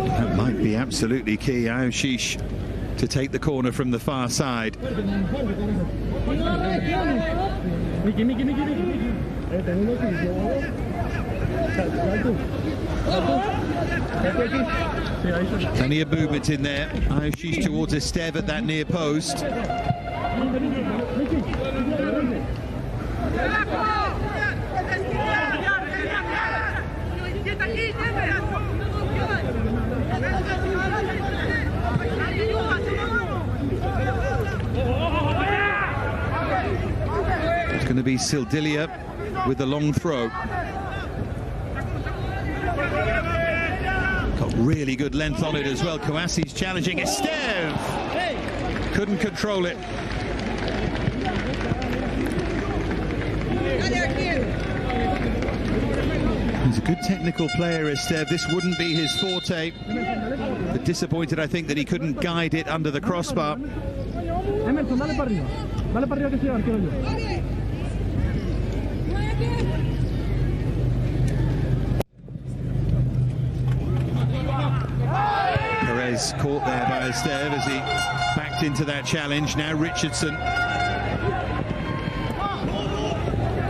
That might be absolutely key. Ayoshish to take the corner from the far side. Plenty of movement in there. Ayoshish towards Esteve at that near post. It's going to be Sildilia with the long throw. Got really good length on it as well. Kouassi's challenging Esteve. Couldn't control it. He's a good technical player, Esteve. This wouldn't be his forte. But disappointed, I think, that he couldn't guide it under the crossbar. Perez caught there by Esteve as he backed into that challenge. Now Richardson.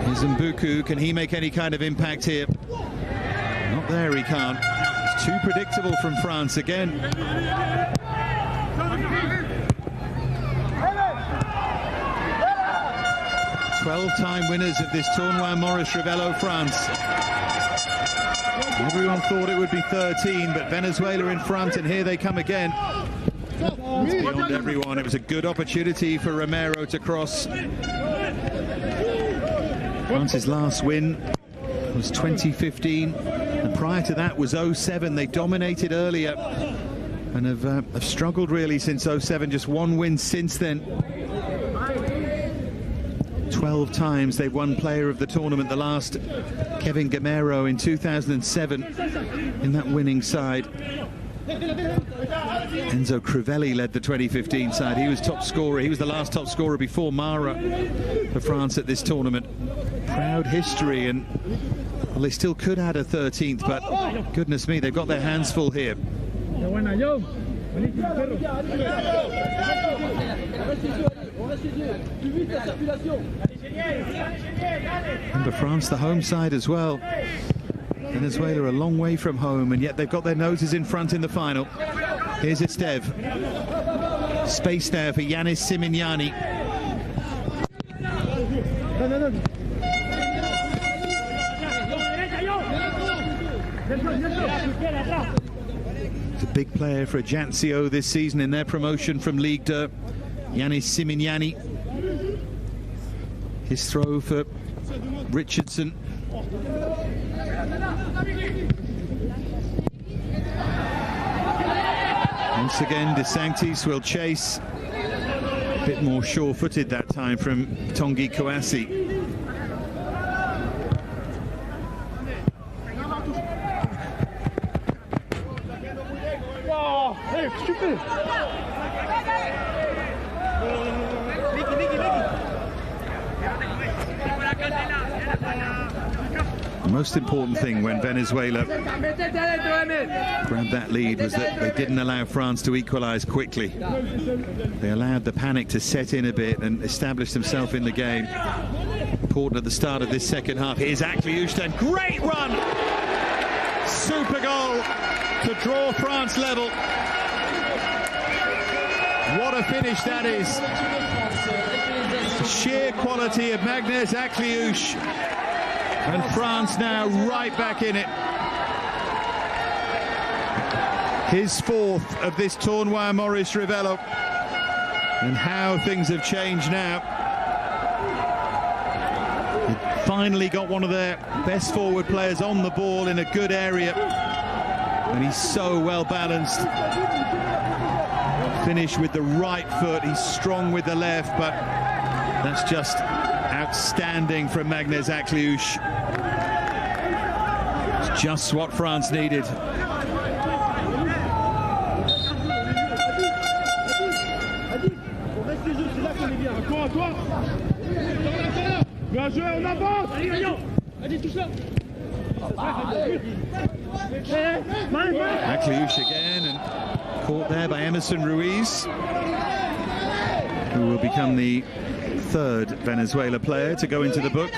Here's Mbuku. Can he make any kind of impact here? Not there, he can't. It's too predictable from France again. 12-time winners of this Tournoi Maurice Revello, France. Everyone thought it would be 13, but Venezuela in front, and here they come again. It's beyond everyone. It was a good opportunity for Romero to cross. France's last win was 2015, and prior to that was 07. They dominated earlier and have struggled really since 07. Just one win since then. 12 times they've won player of the tournament. The last, Kevin Gamero in 2007 in that winning side. Enzo Crivelli led the 2015 side. He was top scorer. He was the last top scorer before Mara for France at this tournament. Proud history, and well, they still could add a 13th, but goodness me, they've got their hands full here. Remember, France, the home side as well. Venezuela a long way from home, and yet they've got their noses in front in the final. Here's Estev. Space there for Yanis Simignani. He's a big player for Ajaccio this season in their promotion from Ligue 2. Yanis Simignani. His throw for Richardson. Once again, De Sanctis will chase. A bit more sure-footed that time from Tanguy Kouassi. The most important thing when Venezuela grabbed that lead was that they didn't allow France to equalize quickly. They allowed the panic to set in a bit and establish themselves in the game. Important at the start of this second half. Here's Akliouche, then great run! Super goal to draw France level. What a finish that is. Sheer quality of Magnès Akliouche. And France now right back in it. His fourth of this tournoi, Maurice Rivello. And how things have changed now. They finally got one of their best forward players on the ball in a good area. And he's so well balanced. Finish with the right foot. He's strong with the left, but that's just outstanding from Magnès Akliouche. It's just what France needed. Akliouche again, and caught there by Emerson Ruiz, who will become the third Venezuela player to go into the book.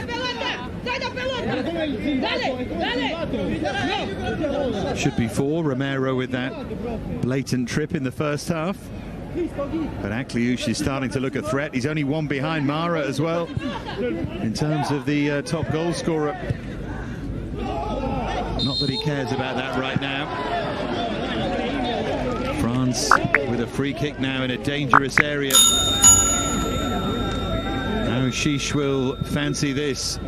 Should be four. Romero with that blatant trip in the first half. But Akliouche is starting to look a threat. He's only one behind Mara as well in terms of the top goal scorer. Not that he cares about that right now. France with a free kick now in a dangerous area. Now Shish will fancy this.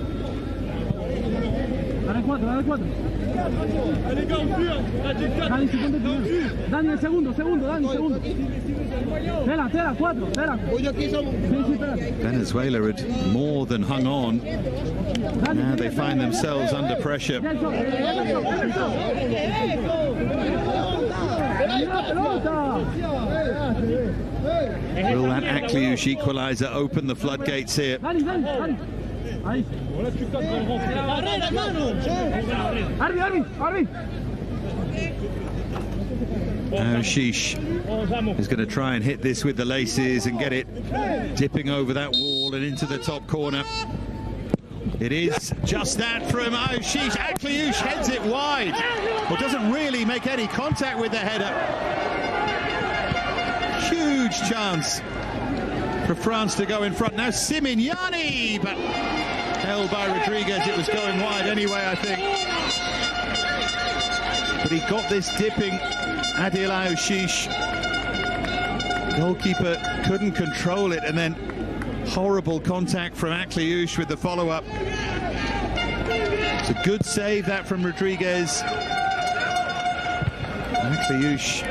Venezuela had more than hung on. Now they find themselves under pressure. Will that Akliouche equaliser open the floodgates here? Now Shish is going to try and hit this with the laces and get it dipping over that wall and into the top corner. It is just that from Shish. Akliouche heads it wide, but doesn't really make any contact with the header. Huge chance for France to go in front. Now Simignani, but held by Rodriguez. It was going wide anyway, I think. But he got this dipping Adil Shish. Goalkeeper couldn't control it, and then horrible contact from Akliouche with the follow-up. It's a good save that from Rodriguez. Akliouche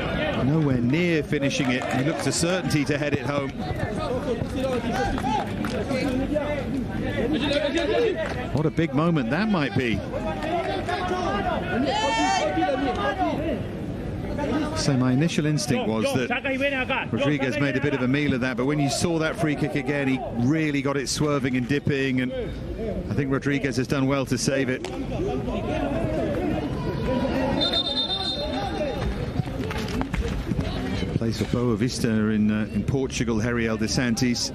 nowhere near finishing it. He looked a certainty to head it home. What a big moment that might be. So my initial instinct was that Rodriguez made a bit of a meal of that, but when you saw that free kick again, he really got it swerving and dipping, and I think Rodriguez has done well to save it. Plays for Boa Vista in Portugal, Heriel de Santis.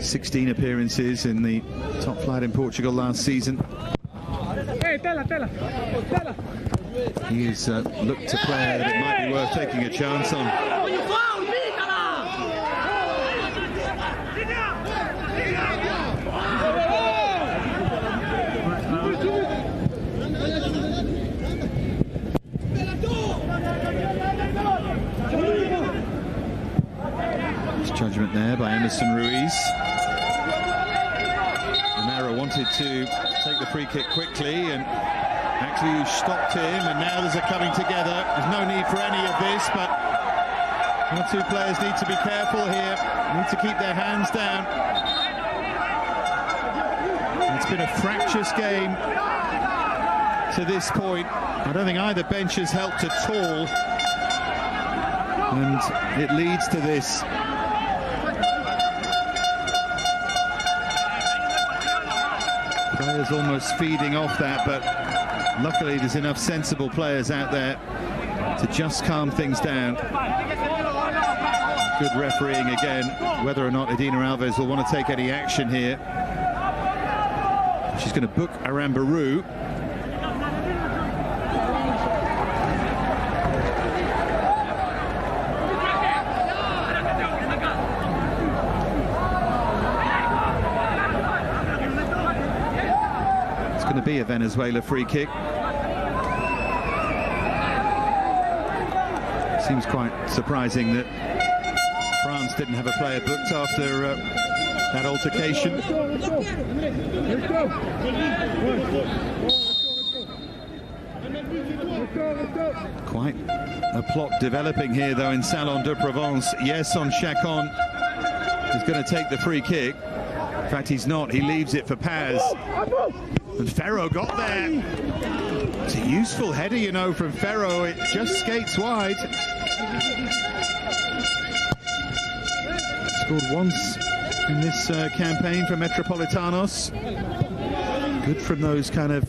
16 appearances in the top flight in Portugal last season. He's looked a player that it might be worth taking a chance on. Judgment there by Emerson Ruiz. Romero wanted to take the free kick quickly, and actually stopped him, and now there's a coming together. There's no need for any of this, but the two players need to be careful here, need to keep their hands down. It's been a fractious game to this point. I don't think either bench has helped at all, and it leads to this. Players almost feeding off that, but luckily there's enough sensible players out there to just calm things down. Good refereeing again. Whether or not Edina Alves will want to take any action here. She's going to book Arambaru. To be a Venezuela free kick. Seems quite surprising that France didn't have a player booked after that altercation. Quite a plot developing here though in Salon de Provence. Yes, on Chacon is going to take the free kick. In fact, he's not. He leaves it for Paz. And Ferro got there. It's a useful header, you know, from Ferro. It just skates wide. Scored once in this campaign for Metropolitanos. Good from those kind of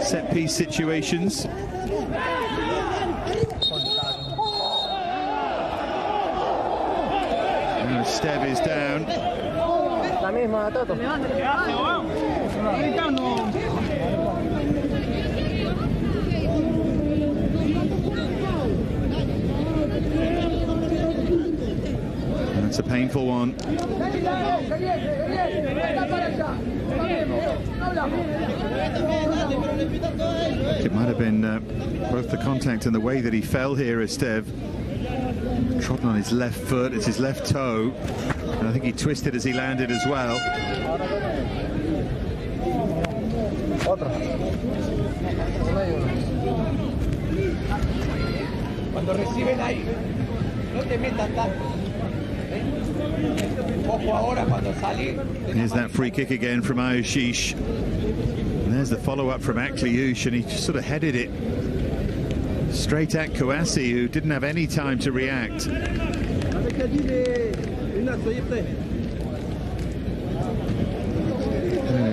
set-piece situations. Now Steve is down. That's a painful one. It might have been both the contact and the way that he fell here, Esteve. Trodden on his left foot, it's his left toe. And I think he twisted as he landed as well. Here's that free kick again from Ayushish. And there's the follow-up from Akliouche, and he just sort of headed it straight at Kouassi, who didn't have any time to react.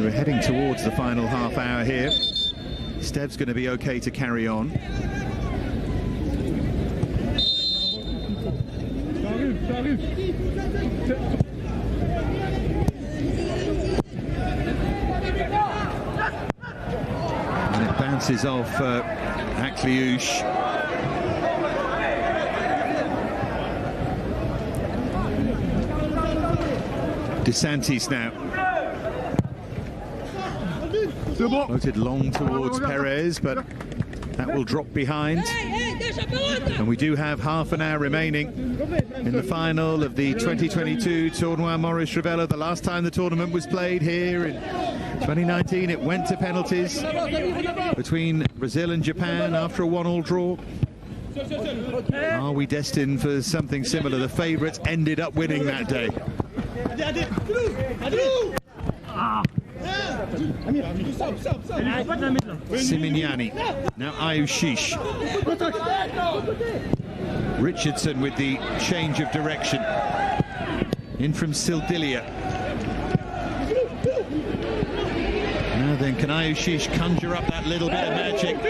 We're heading towards the final half hour here. Steve's going to be okay to carry on. And it bounces off Akliouche. DeSantis now. Floated long towards Perez, but that will drop behind. And we do have half an hour remaining in the final of the 2022 Tournoi Maurice Revello. The last time the tournament was played here in 2019, it went to penalties between Brazil and Japan after a 1-1 draw. Are we destined for something similar? The favourites ended up winning that day. Simignani, now Ayushish. Richardson with the change of direction. In from Sildilia. Now then, can Ayushish conjure up that little bit of magic?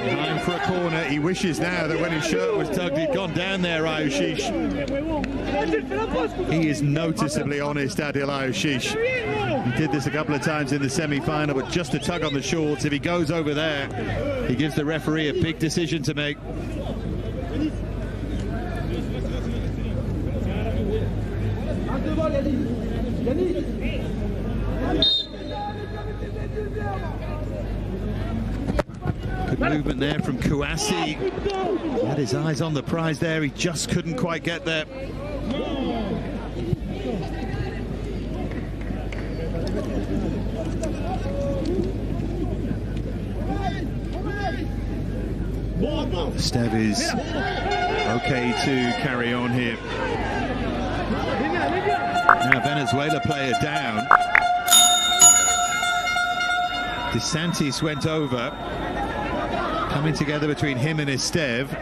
Behind for a corner. He wishes now that when his shirt was tugged, he'd gone down there, Ayoshish. He is noticeably honest, Adil Ayoshish. He did this a couple of times in the semi-final, but just a tug on the shorts. If he goes over there, he gives the referee a big decision to make. Good movement there from Kouassi. He had his eyes on the prize there. He just couldn't quite get there. Steve is okay to carry on here. Now Venezuela player down. DeSantis went over. Coming together between him and Esteve.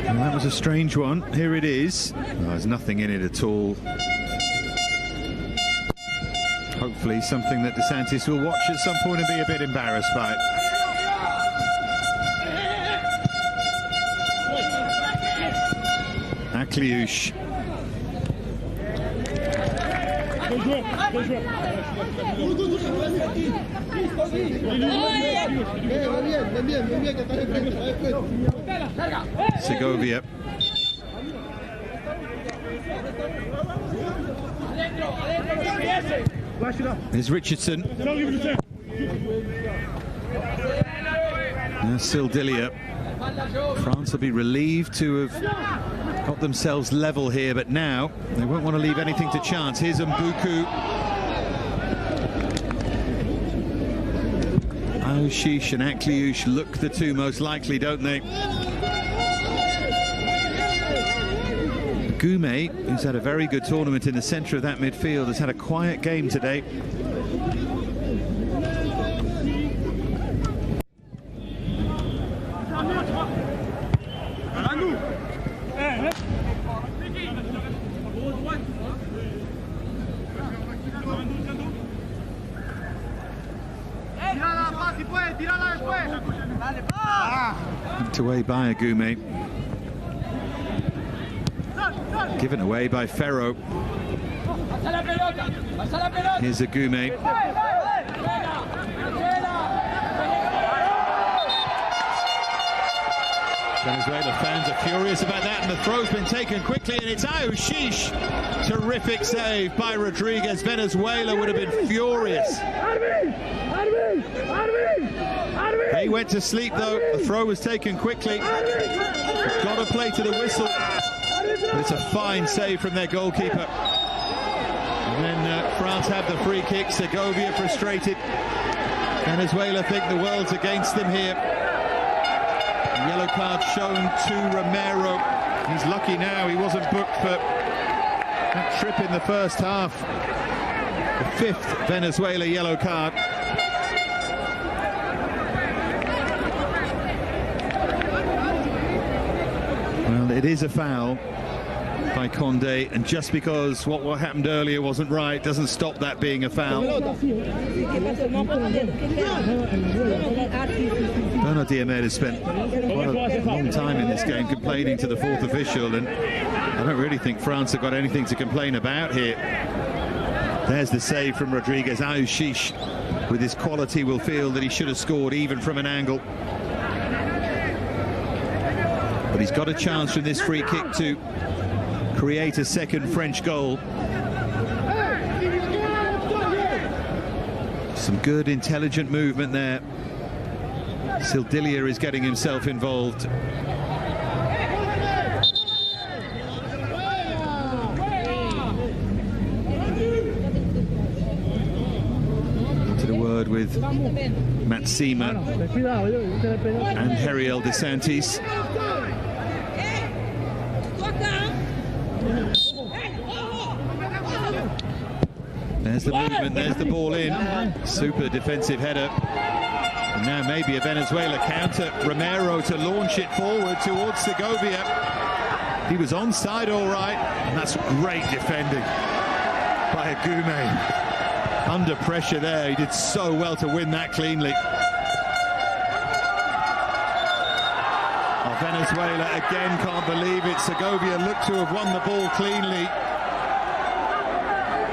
Well, that was a strange one. Here it is. Oh, there's nothing in it at all. Hopefully something that DeSantis will watch at some point and be a bit embarrassed by it. Akliouche. Segovia. Here's Richardson. Now Sildilia. France will be relieved to have got themselves level here, but now they won't want to leave anything to chance. Here's Mbuku. Ayoshish and Akliouche look the two most likely, don't they? Goumet, who's had a very good tournament in the centre of that midfield, has had a quiet game today. Knocked away by Goumet. Given away by Ferro. Here's Goumet. Venezuela fans are furious about that, and the throw's been taken quickly, and it's Ayoshish. Terrific save by Rodriguez. Venezuela would have been furious. They went to sleep though. The throw was taken quickly. Got to play to the whistle. But it's a fine save from their goalkeeper. And then France have the free kick. Segovia frustrated. Venezuela think the world's against them here. Yellow card shown to Romero. He's lucky now he wasn't booked for that trip in the first half. The fifth Venezuela yellow card. Well, it is a foul by Condé, and just because what happened earlier wasn't right doesn't stop that being a foul. Bernard Diemer has spent quite a long time in this game complaining to the fourth official, and I don't really think France have got anything to complain about here. There's the save from Rodriguez. Ayoshish, with his quality, will feel that he should have scored even from an angle. But he's got a chance from this free kick to create a second French goal. Some good, intelligent movement there. Sildilia is getting himself involved. To the word with Matsima and Heriel DeSantis. There's the movement, there's the ball in. Super defensive header. And now maybe a Venezuela counter. Romero to launch it forward towards Segovia. He was onside all right, and that's great defending by Agume. Under pressure there, he did so well to win that cleanly. Venezuela again can't believe it. Segovia looked to have won the ball cleanly.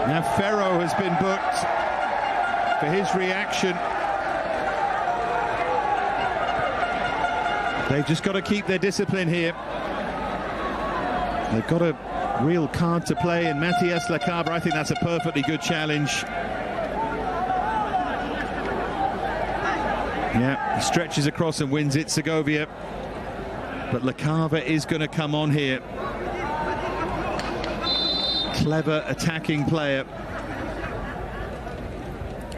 Now Ferro has been booked for his reaction. They've just got to keep their discipline here. They've got a real card to play, and Matías Lacaba, I think that's a perfectly good challenge. Yeah, he stretches across and wins it, Segovia. But Lacaba is going to come on here. Clever attacking player.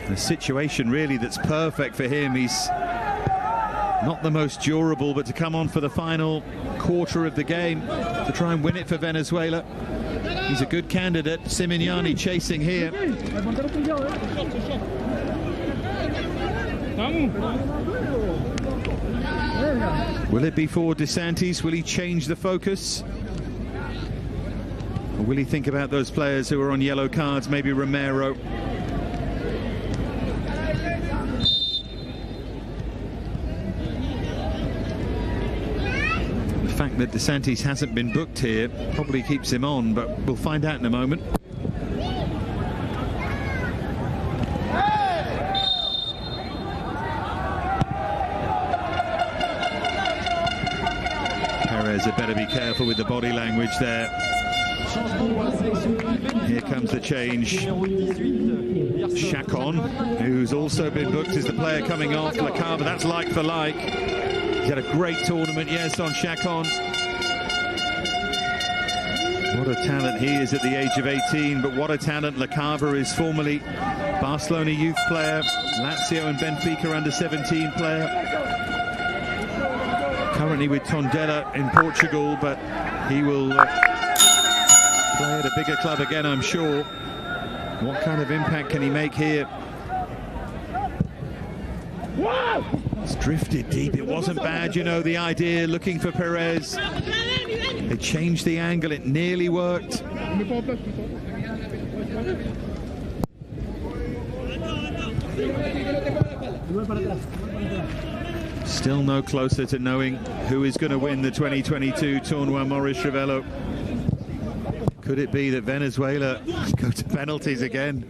The situation really that's perfect for him. He's not the most durable, but to come on for the final quarter of the game to try and win it for Venezuela. He's a good candidate. Simignani chasing here. Will it be for DeSantis? Will he change the focus? Or will he think about those players who are on yellow cards, maybe Romero? The fact that DeSantis hasn't been booked here probably keeps him on, but we'll find out in a moment. Had better be careful with the body language there. Here comes the change. Chacon, who's also been booked as the player coming off. Lacaba, that's like for like. He's had a great tournament, yes, on Chacon. What a talent he is at the age of 18, but what a talent Lacaba is. Formerly Barcelona youth player, Lazio and Benfica under-17 player. Currently with Tondela in Portugal, but he will play at a bigger club again, I'm sure. What kind of impact can he make here? It's drifted deep. It wasn't bad, you know, the idea, looking for Perez. They changed the angle. It nearly worked. Still no closer to knowing who is going to win the 2022 Tournoi Maurice Revello. Could it be that Venezuela go to penalties again?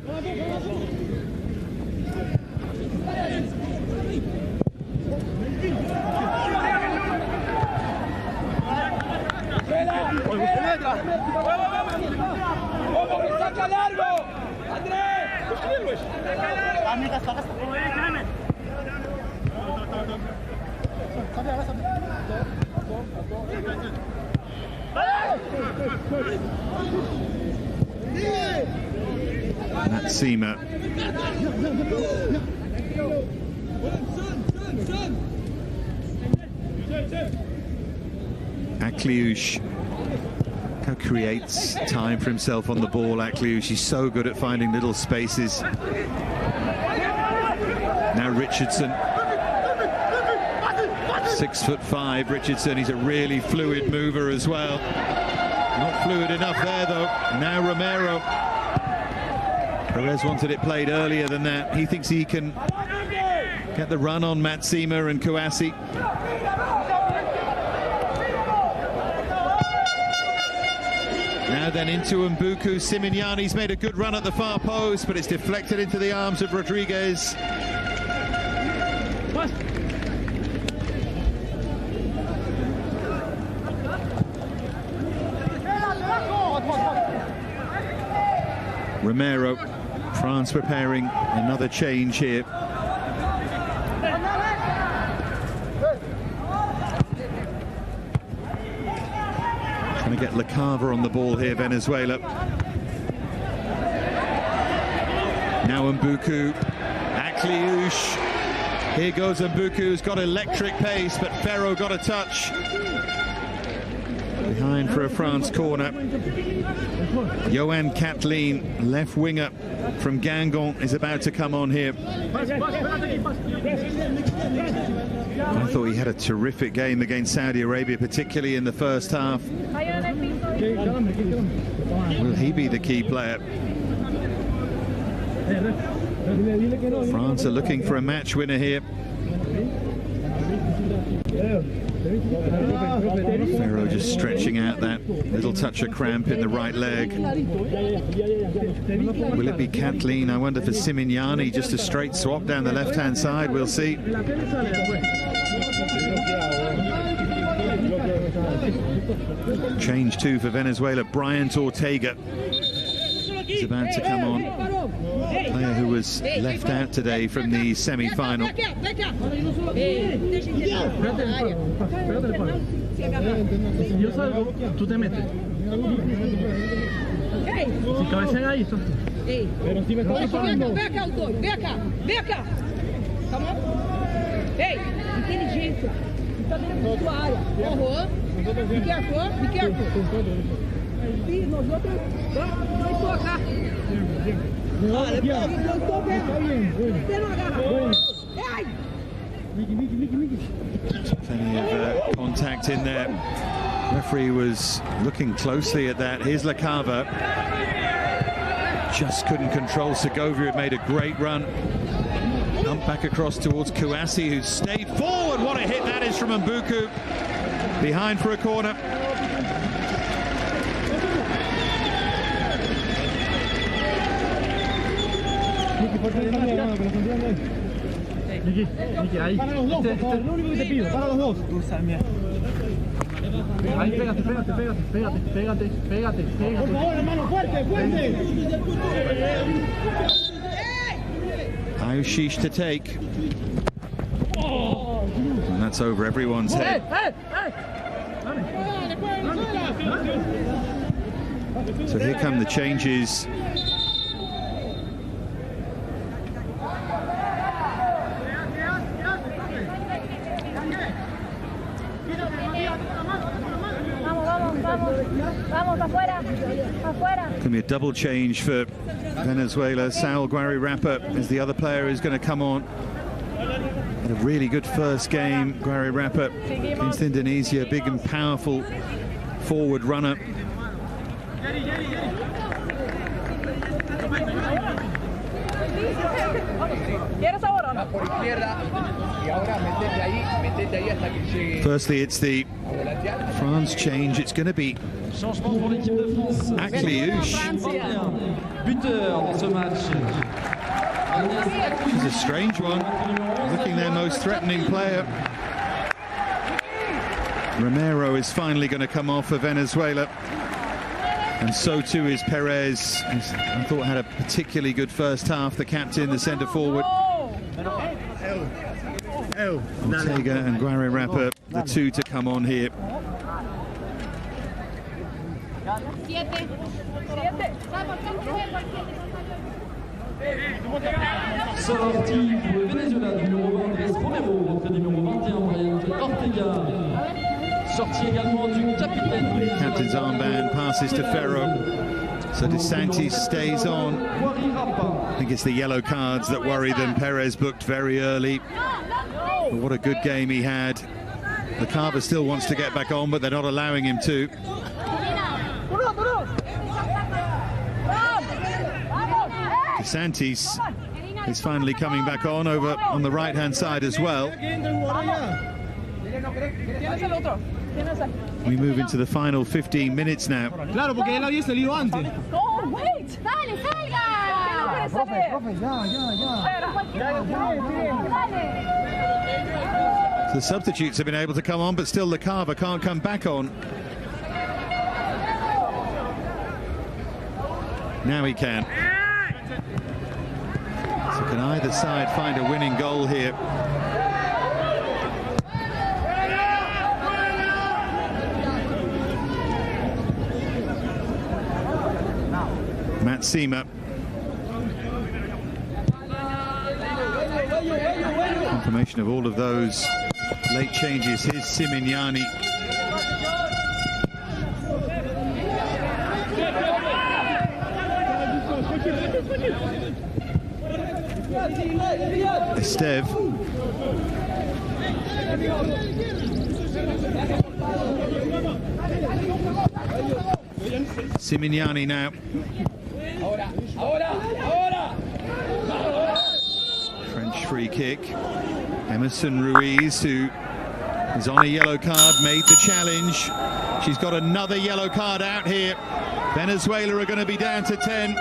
Natsima. Akliouche creates time for himself on the ball. Akliouche, he's so good at finding little spaces. Now Richardson. 6'5", Richardson. He's a really fluid mover as well. Not fluid enough there though. Now Romero. Perez wanted it played earlier than that. He thinks he can get the run on Matsima and Kouassi. Now then into Mbuku. Simignani's made a good run at the far post, but it's deflected into the arms of Rodriguez. Romero, France preparing another change here. Trying to get Lacaba on the ball here, Venezuela. Now Mbuku, Akliouche. Here goes Mbuku, who's got electric pace, but Ferro got a touch. Behind for a France corner. Yohan Kathleen, left winger from Guingamp, is about to come on here. I thought he had a terrific game against Saudi Arabia, particularly in the first half. Will he be the key player? France are looking for a match winner here. Ferro just stretching out that little touch of cramp in the right leg. Will it be Kathleen? I wonder for Simignani, just a straight swap down the left-hand side. We'll see. Change two for Venezuela. Bryant Ortega is about to come on. Player who was left out today from the semi-final. Plenty of contact in there. Referee was looking closely at that. Here's LaCava. Just couldn't control Segovia. Had made a great run. Up back across towards Kouassi, who stayed forward. What a hit that is from Mbuku. Behind for a corner. Ayushish to take. And that's over everyone's head. So here come the changes. Can be a double change for Venezuela. Saul Guarri-Rapper is the other player who's going to come on. Had a really good first game, Guarri-Rapper against Indonesia. Big and powerful forward runner. Firstly, it's the France change. It's going to be Akliouche. This is a strange one. Looking their most threatening player. Romero is finally going to come off for Venezuela. And so too is Perez. I thought had a particularly good first half. The captain, the centre forward. Ortega and Guarri-Rapper, the two to come on here. Sortie pour le Venezuela du numéro 20, Andrés Romero, rentrée numéro 21, Bryant Ortega. Sortie également du capitaine. Captain's armband passes to Ferro. So DeSantis stays on. I think it's the yellow cards that worry them. Perez booked very early. But what a good game he had. LaCava still wants to get back on, but they're not allowing him to. DeSantis is finally coming back on over on the right-hand side as well. We move into the final 15 minutes now. Claro, porque él había salido antes. Oh, wait! ¡Dale, salga! The substitutes have been able to come on, but still LaCava can't come back on. Now he can. So can either side find a winning goal here? Matsima. Confirmation of all of those late changes. Here's Simignani. Esteve. Simignani now. French free kick. Emerson Ruiz, who is on a yellow card, made the challenge. She's got another yellow card out here. Venezuela are going to be down to 10.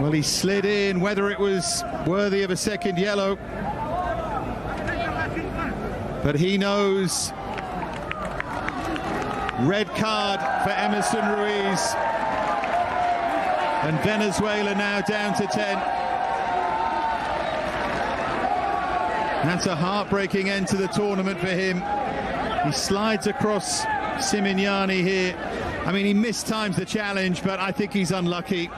Well, he slid in, whether it was worthy of a second yellow. But he knows. Red card for Emerson Ruiz. And Venezuela now down to 10. That's a heartbreaking end to the tournament for him. He slides across Simignani here. I mean, he mistimes the challenge, but I think he's unlucky.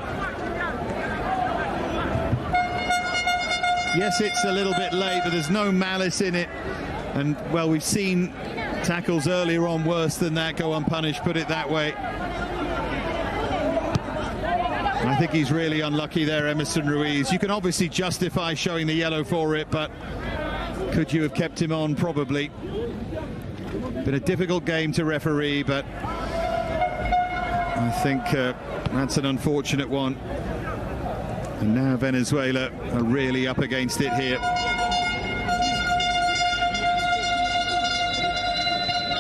Yes, it's a little bit late, but there's no malice in it. And, well, we've seen tackles earlier on worse than that go unpunished, put it that way. I think he's really unlucky there, Emerson Ruiz. You can obviously justify showing the yellow for it, but could you have kept him on? Probably. Been a difficult game to referee, but I think that's an unfortunate one. And now Venezuela are really up against it here.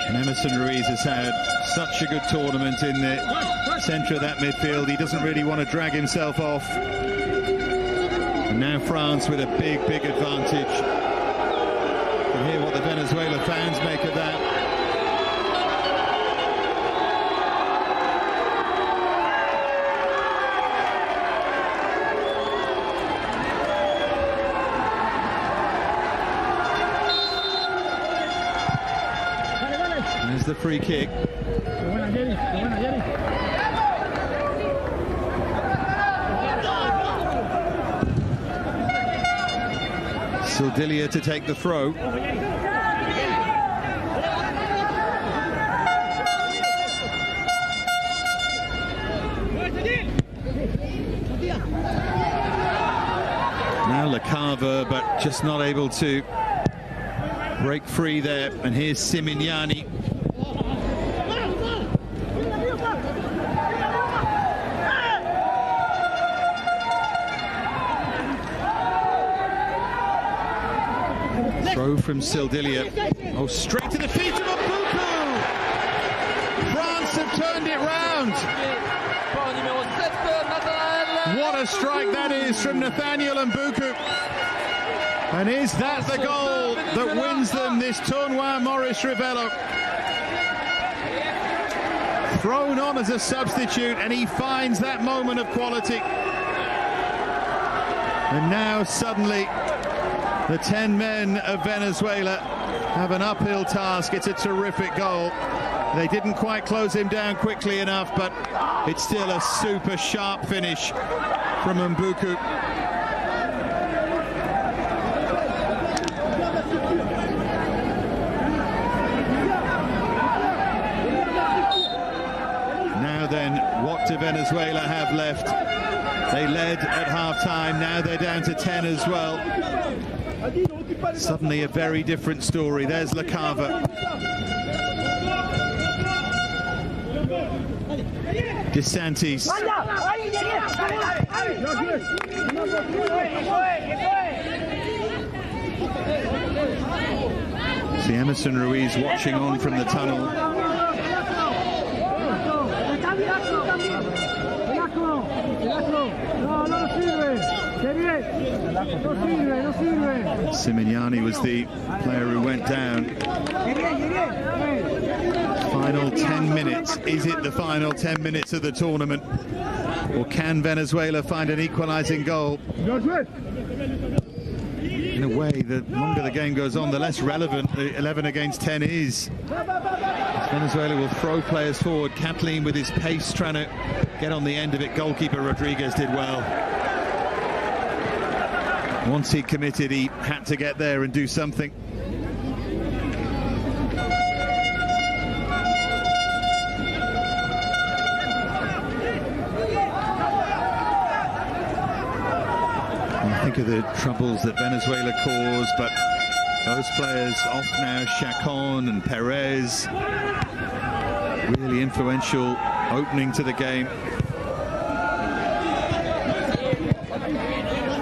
And Emerson Ruiz has had such a good tournament in the centre of that midfield. He doesn't really want to drag himself off. And now France with a big, big advantage. You can hear what the Venezuela fans make of that. There's the free kick. Sildilia to take the throw. Now Lacava, but just not able to break free there. And here's Simignani. Throw from Sildilia. Oh, straight to the feet of Mbuku! France have turned it round. What a strike that is from Nathaniel Mbuku. And is that the goal that wins them this tournoi, Maurice Rivello? Thrown on as a substitute, and he finds that moment of quality. And now suddenly the 10 men of Venezuela have an uphill task. It's a terrific goal. They didn't quite close him down quickly enough, but it's still a super sharp finish from Mbuku. Now then, what do Venezuela have left? They led at half-time, now they're down to 10 as well. Suddenly a very different story. There's Lacava. DeSantis. See Emerson Ruiz watching on from the tunnel. Simignani was the player who went down. Final 10 minutes. Is it the final 10 minutes of the tournament? Or can Venezuela find an equalising goal? In a way, the longer the game goes on, the less relevant the 11 against 10 is. Venezuela will throw players forward. Kathleen with his pace trying to get on the end of it. Goalkeeper Rodriguez did well. Once he committed, he had to get there and do something. Think of the troubles that Venezuela caused, but those players off now, Chacon and Perez. Really influential opening to the game.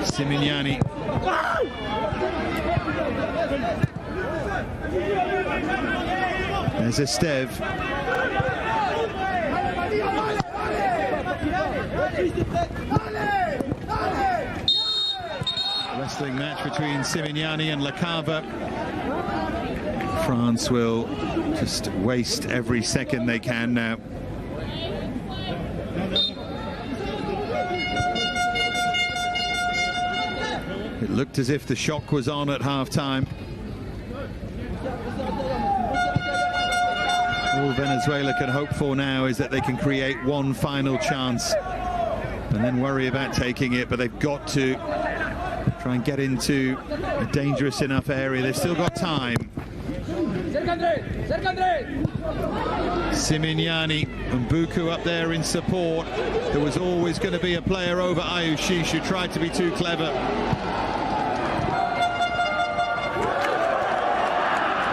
Simignani. There's Esteve. Wrestling match between Simignani and Lacava. France will just waste every second they can now. It looked as if the shock was on at half-time. All Venezuela can hope for now is that they can create one final chance and then worry about taking it, but they've got to try and get into a dangerous enough area. They've still got time. Simignani and Buku up there in support. There was always going to be a player over Ayushish who tried to be too clever.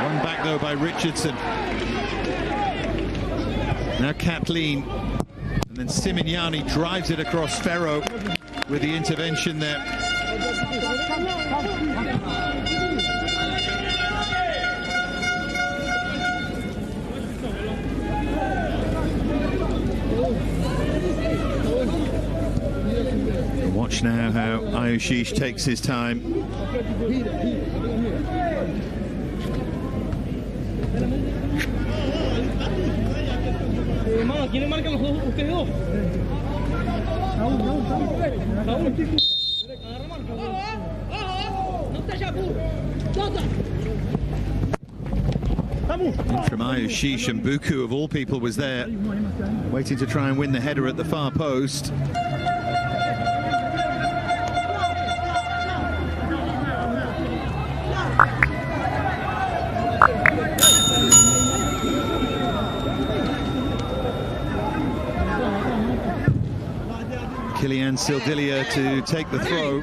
One back though by Richardson. Now Kathleen, and then Simignani drives it across Ferro with the intervention there. And watch now how Ayushish takes his time. ¿Quién marca los dos? Ustedes dos. From Ayushish and Buku, of all people, was there, waiting to try and win the header at the far post. Kylian Sildilia to take the throw.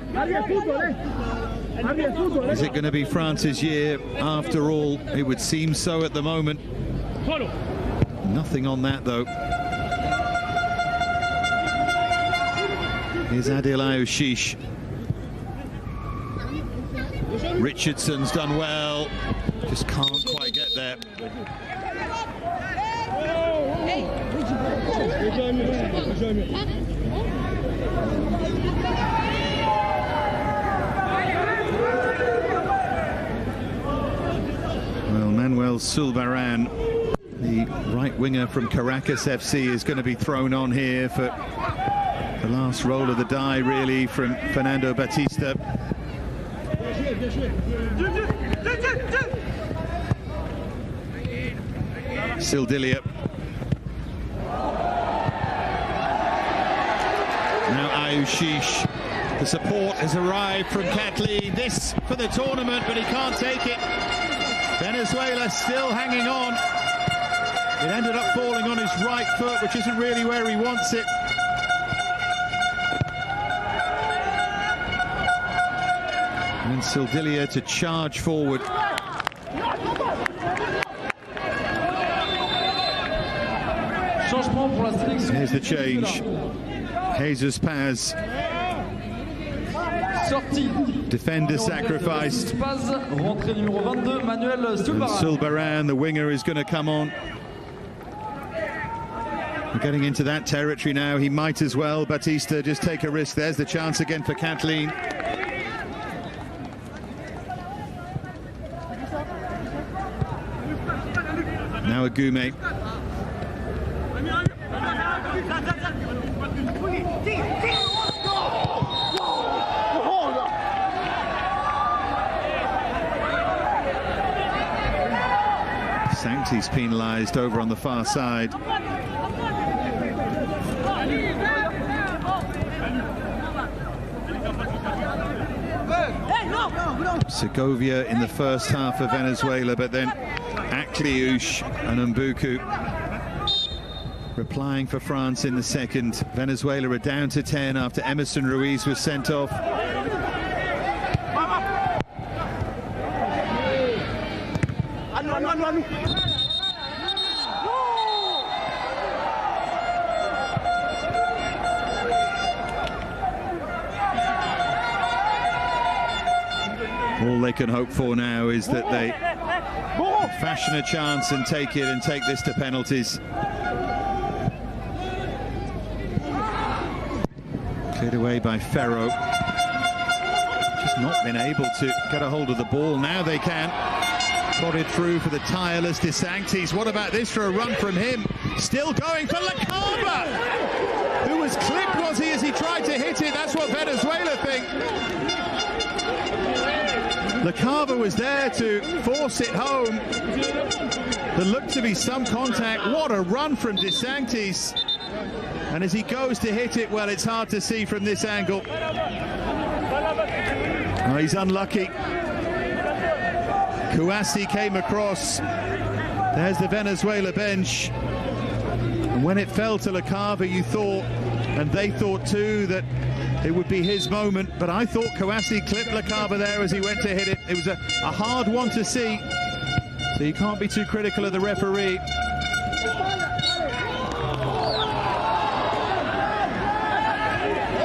Is it going to be France's year after all? It would seem so at the moment. Nothing on that though. Here's Adil Ayushish. Richardson's done well, just can't quite get there. Well, Manuel Zulbaran, the right winger from Caracas FC, is going to be thrown on here for the last roll of the die, really, from Fernando Batista. Sildilia. Now Ayushish. The support has arrived from Kathleen. This for the tournament, but he can't take it. Venezuela still hanging on. It ended up falling on his right foot, which isn't really where he wants it. And Sildilia to charge forward. Here's the change. Jesus Paz. Defender sacrificed. And Zulbaran, the winger, is going to come on. We're getting into that territory now. He might as well, Batista, just take a risk. There's the chance again for Kathleen. Now Agume. Sancti's penalised over on the far side. Segovia in the first half of Venezuela, but then Akliouche and Mbuku replying for France in the second. Venezuela are down to 10 after Emerson Ruiz was sent off. All they can hope for now is that they fashion a chance and take it and take this to penalties. Cleared away by Ferro. Just not been able to get a hold of the ball. Now they can. Got it through for the tireless De Sanctis. What about this for a run from him? Still going for Lacaba. Who was clipped, was he, as he tried to hit it? That's what Venezuela think. Lacaba was there to force it home. There looked to be some contact. What a run from De Sanctis. And as he goes to hit it, well, it's hard to see from this angle. Oh, he's unlucky. Kouassi came across. There's the Venezuela bench. And when it fell to Lacaba, you thought, and they thought too, that it would be his moment. But I thought Kouassi clipped Lacaba there as he went to hit it. It was a hard one to see. So you can't be too critical of the referee.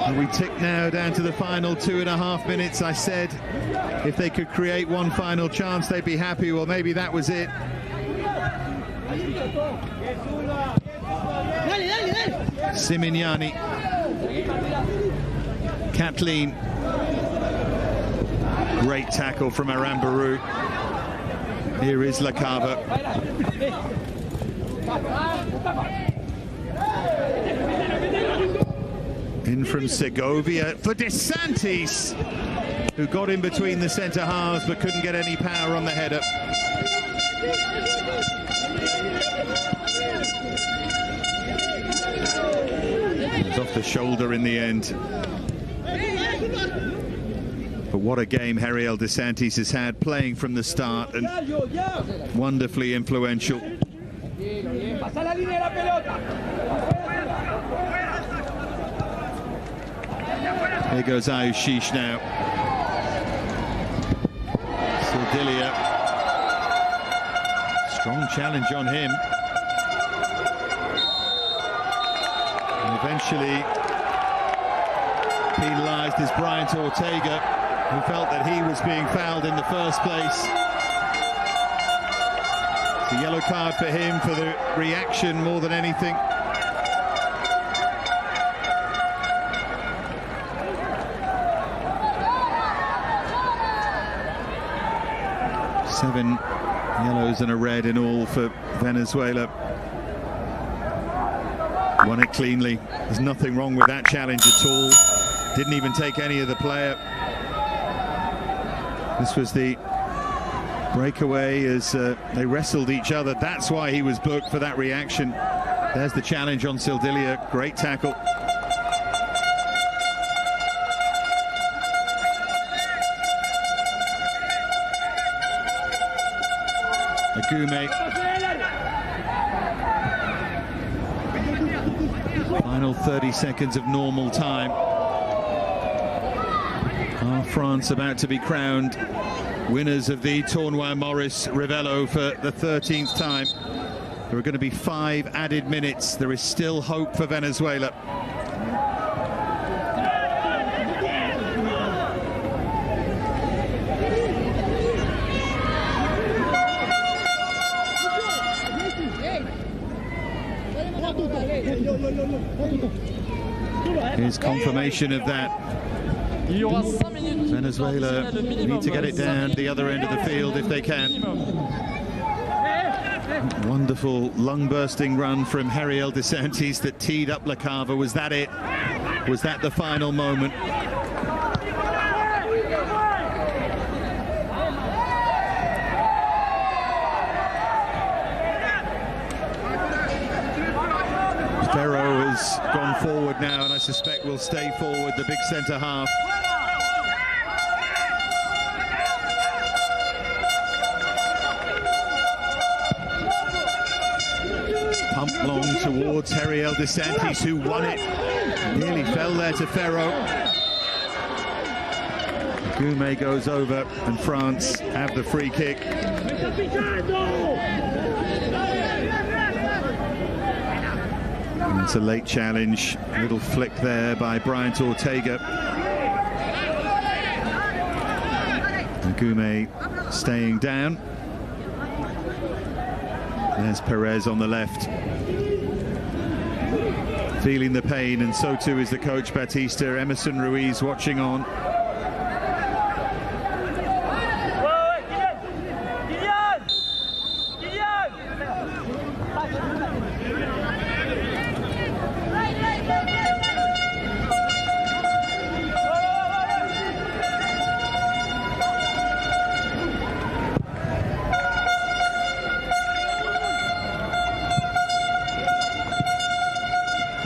And we tick now down to the final 2.5 minutes. I said if they could create one final chance, they'd be happy. Well, maybe that was it. Simignani. Kathleen. Great tackle from Arambaru. Here is Lacaba. In from Segovia for De Sanctis, who got in between the centre halves but couldn't get any power on the header. It was off the shoulder in the end. But what a game Ariel De Sanctis has had, playing from the start and wonderfly influential. Here goes Ayushish now. Sildilia. Strong challenge on him. And eventually penalised is Bryant Ortega, who felt that he was being fouled in the first place. It's a yellow card for him for the reaction more than anything. Seven yellows and a red in all for Venezuela. Won it cleanly. There's nothing wrong with that challenge at all. Didn't even take any of the player. This was the breakaway as they wrestled each other. That's why he was booked, for that reaction. There's the challenge on Sildilia. Great tackle. Agume. Final 30 seconds of normal time. Are France about to be crowned winners of the Tournoi Maurice Revello for the 13th time? There are going to be 5 added minutes. There is still hope for Venezuela. Here's confirmation of that. Venezuela need to get it down the other end of the field if they can. Wonderful lung-bursting run from Ariel De Sanctis that teed up Lacaba. Was that it? Was that the final moment? Ferro has gone forward now, and I suspect will stay forward, the big centre half. Pump long towards Ariel De Sanctis, who won it. Nearly fell there to Ferro. Agume goes over, and France have the free kick. And it's a late challenge. Little flick there by Bryant Ortega. Goumet staying down. There's Perez on the left, feeling the pain, and so too is the coach Batista. Emerson Ruiz watching on.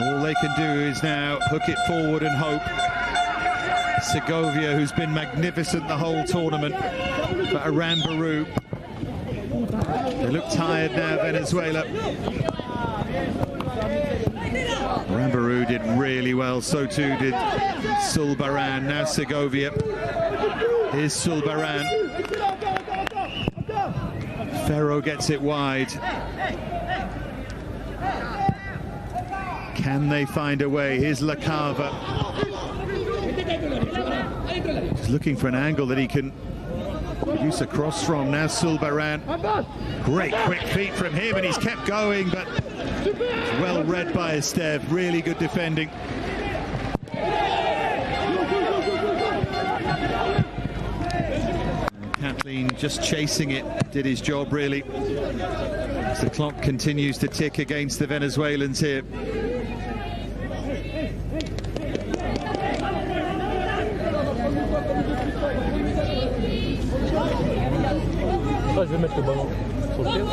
All they can do is now hook it forward and hope. Segovia, who's been magnificent the whole tournament, but Arambarou, they look tired now, Venezuela. Arambarou did really well, so too did Zulbaran. Now Segovia. Here's Zulbaran. Ferro gets it wide. Can they find a way? Here's La Cava. Just looking for an angle that he can produce a cross from. Now Zulbaran. Great quick feet from him, and he's kept going, but well read by Esteve. Really good defending. Kathleen just chasing it, did his job really. As the clock continues to tick against the Venezuelans here. Je vais mettre le ballon sur le pied.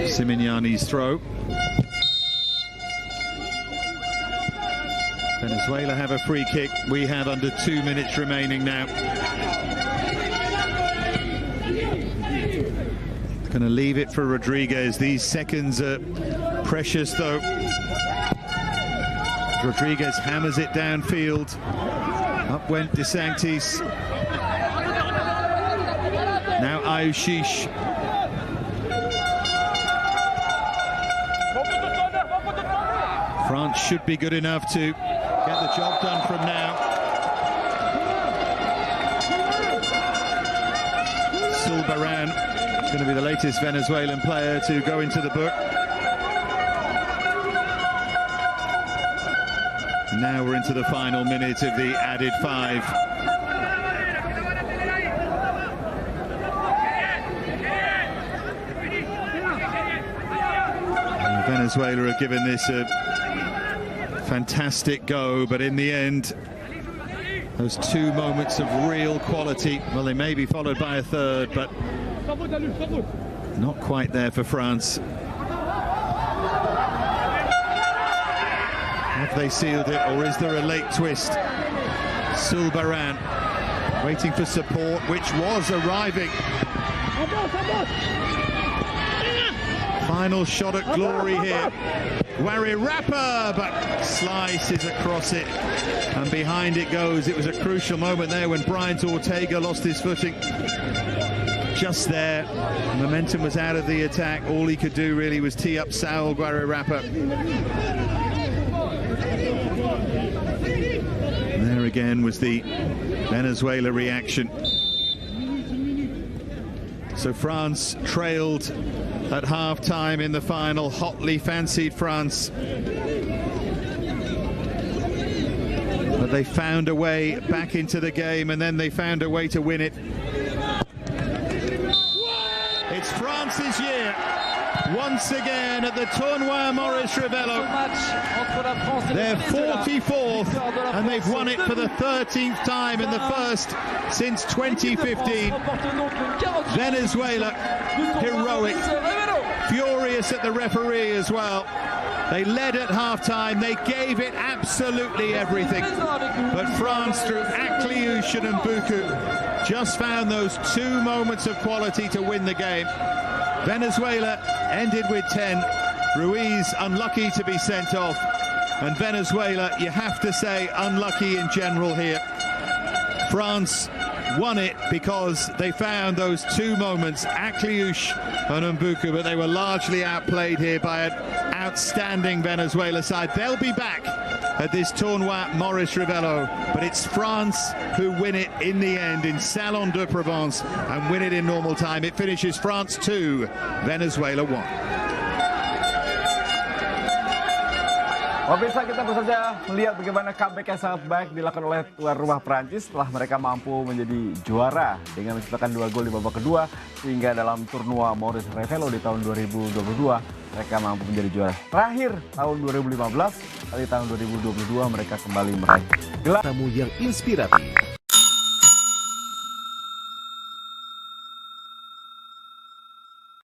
Simignani's throw. Venezuela have a free kick. We have under 2 minutes remaining now. Going to leave it for Rodriguez. These seconds are precious, though. Rodriguez hammers it downfield. Up went De Sanctis. Now Ayushish. France should be good enough to get the job done from now. Zulbaran, going to be the latest Venezuelan player to go into the book. Now we're into the final minute of the added 5. And Venezuela have given this a fantastic go, but in the end, those 2 moments of real quality, well, they may be followed by a third, but not quite there for France. Have they sealed it, or is there a late twist? Zulbaran waiting for support, which was arriving. Final shot at glory here. Guarri-Rapper, but slices across it, and behind it goes. It was a crucial moment there when Bryant Ortega lost his footing. Just there, momentum was out of the attack. All he could do really was tee up Saul Guarri-Rapper. There again was the Venezuela reaction. So France trailed at half-time in the final, hotly fancied France. But they found a way back into the game, and then they found a way to win it. It's France's year, once again at the Tournoi Maurice Revello. They're 44th, and they've won it for the 13th time, and the first since 2015. Venezuela, heroic, furious at the referee as well. They led at half-time, they gave it absolutely everything. But France, through Akliushin and Buku, just found those 2 moments of quality to win the game. Venezuela ended with 10. Ruiz unlucky to be sent off. And Venezuela, you have to say, unlucky in general here. France won it because they found those two moments, Akliouche and Mbuku, but they were largely outplayed here by an outstanding Venezuela side. They'll be back at this tournoi, Maurice Rivello, but it's France who win it in the end in Salon de Provence and win it in normal time. It finishes France 2, Venezuela 1. Pemirsa, kita baru saja melihat bagaimana comeback yang sangat baik dilakukan oleh tuan rumah Prancis setelah mereka mampu menjadi juara dengan menciptakan 2 gol di babak kedua, sehingga dalam turnua Maurice Rivello di tahun 2022 mereka mampu menjadi juara. Terakhir tahun 2015, kali tahun 2022 mereka kembali meraih gelar. Tamu yang inspiratif.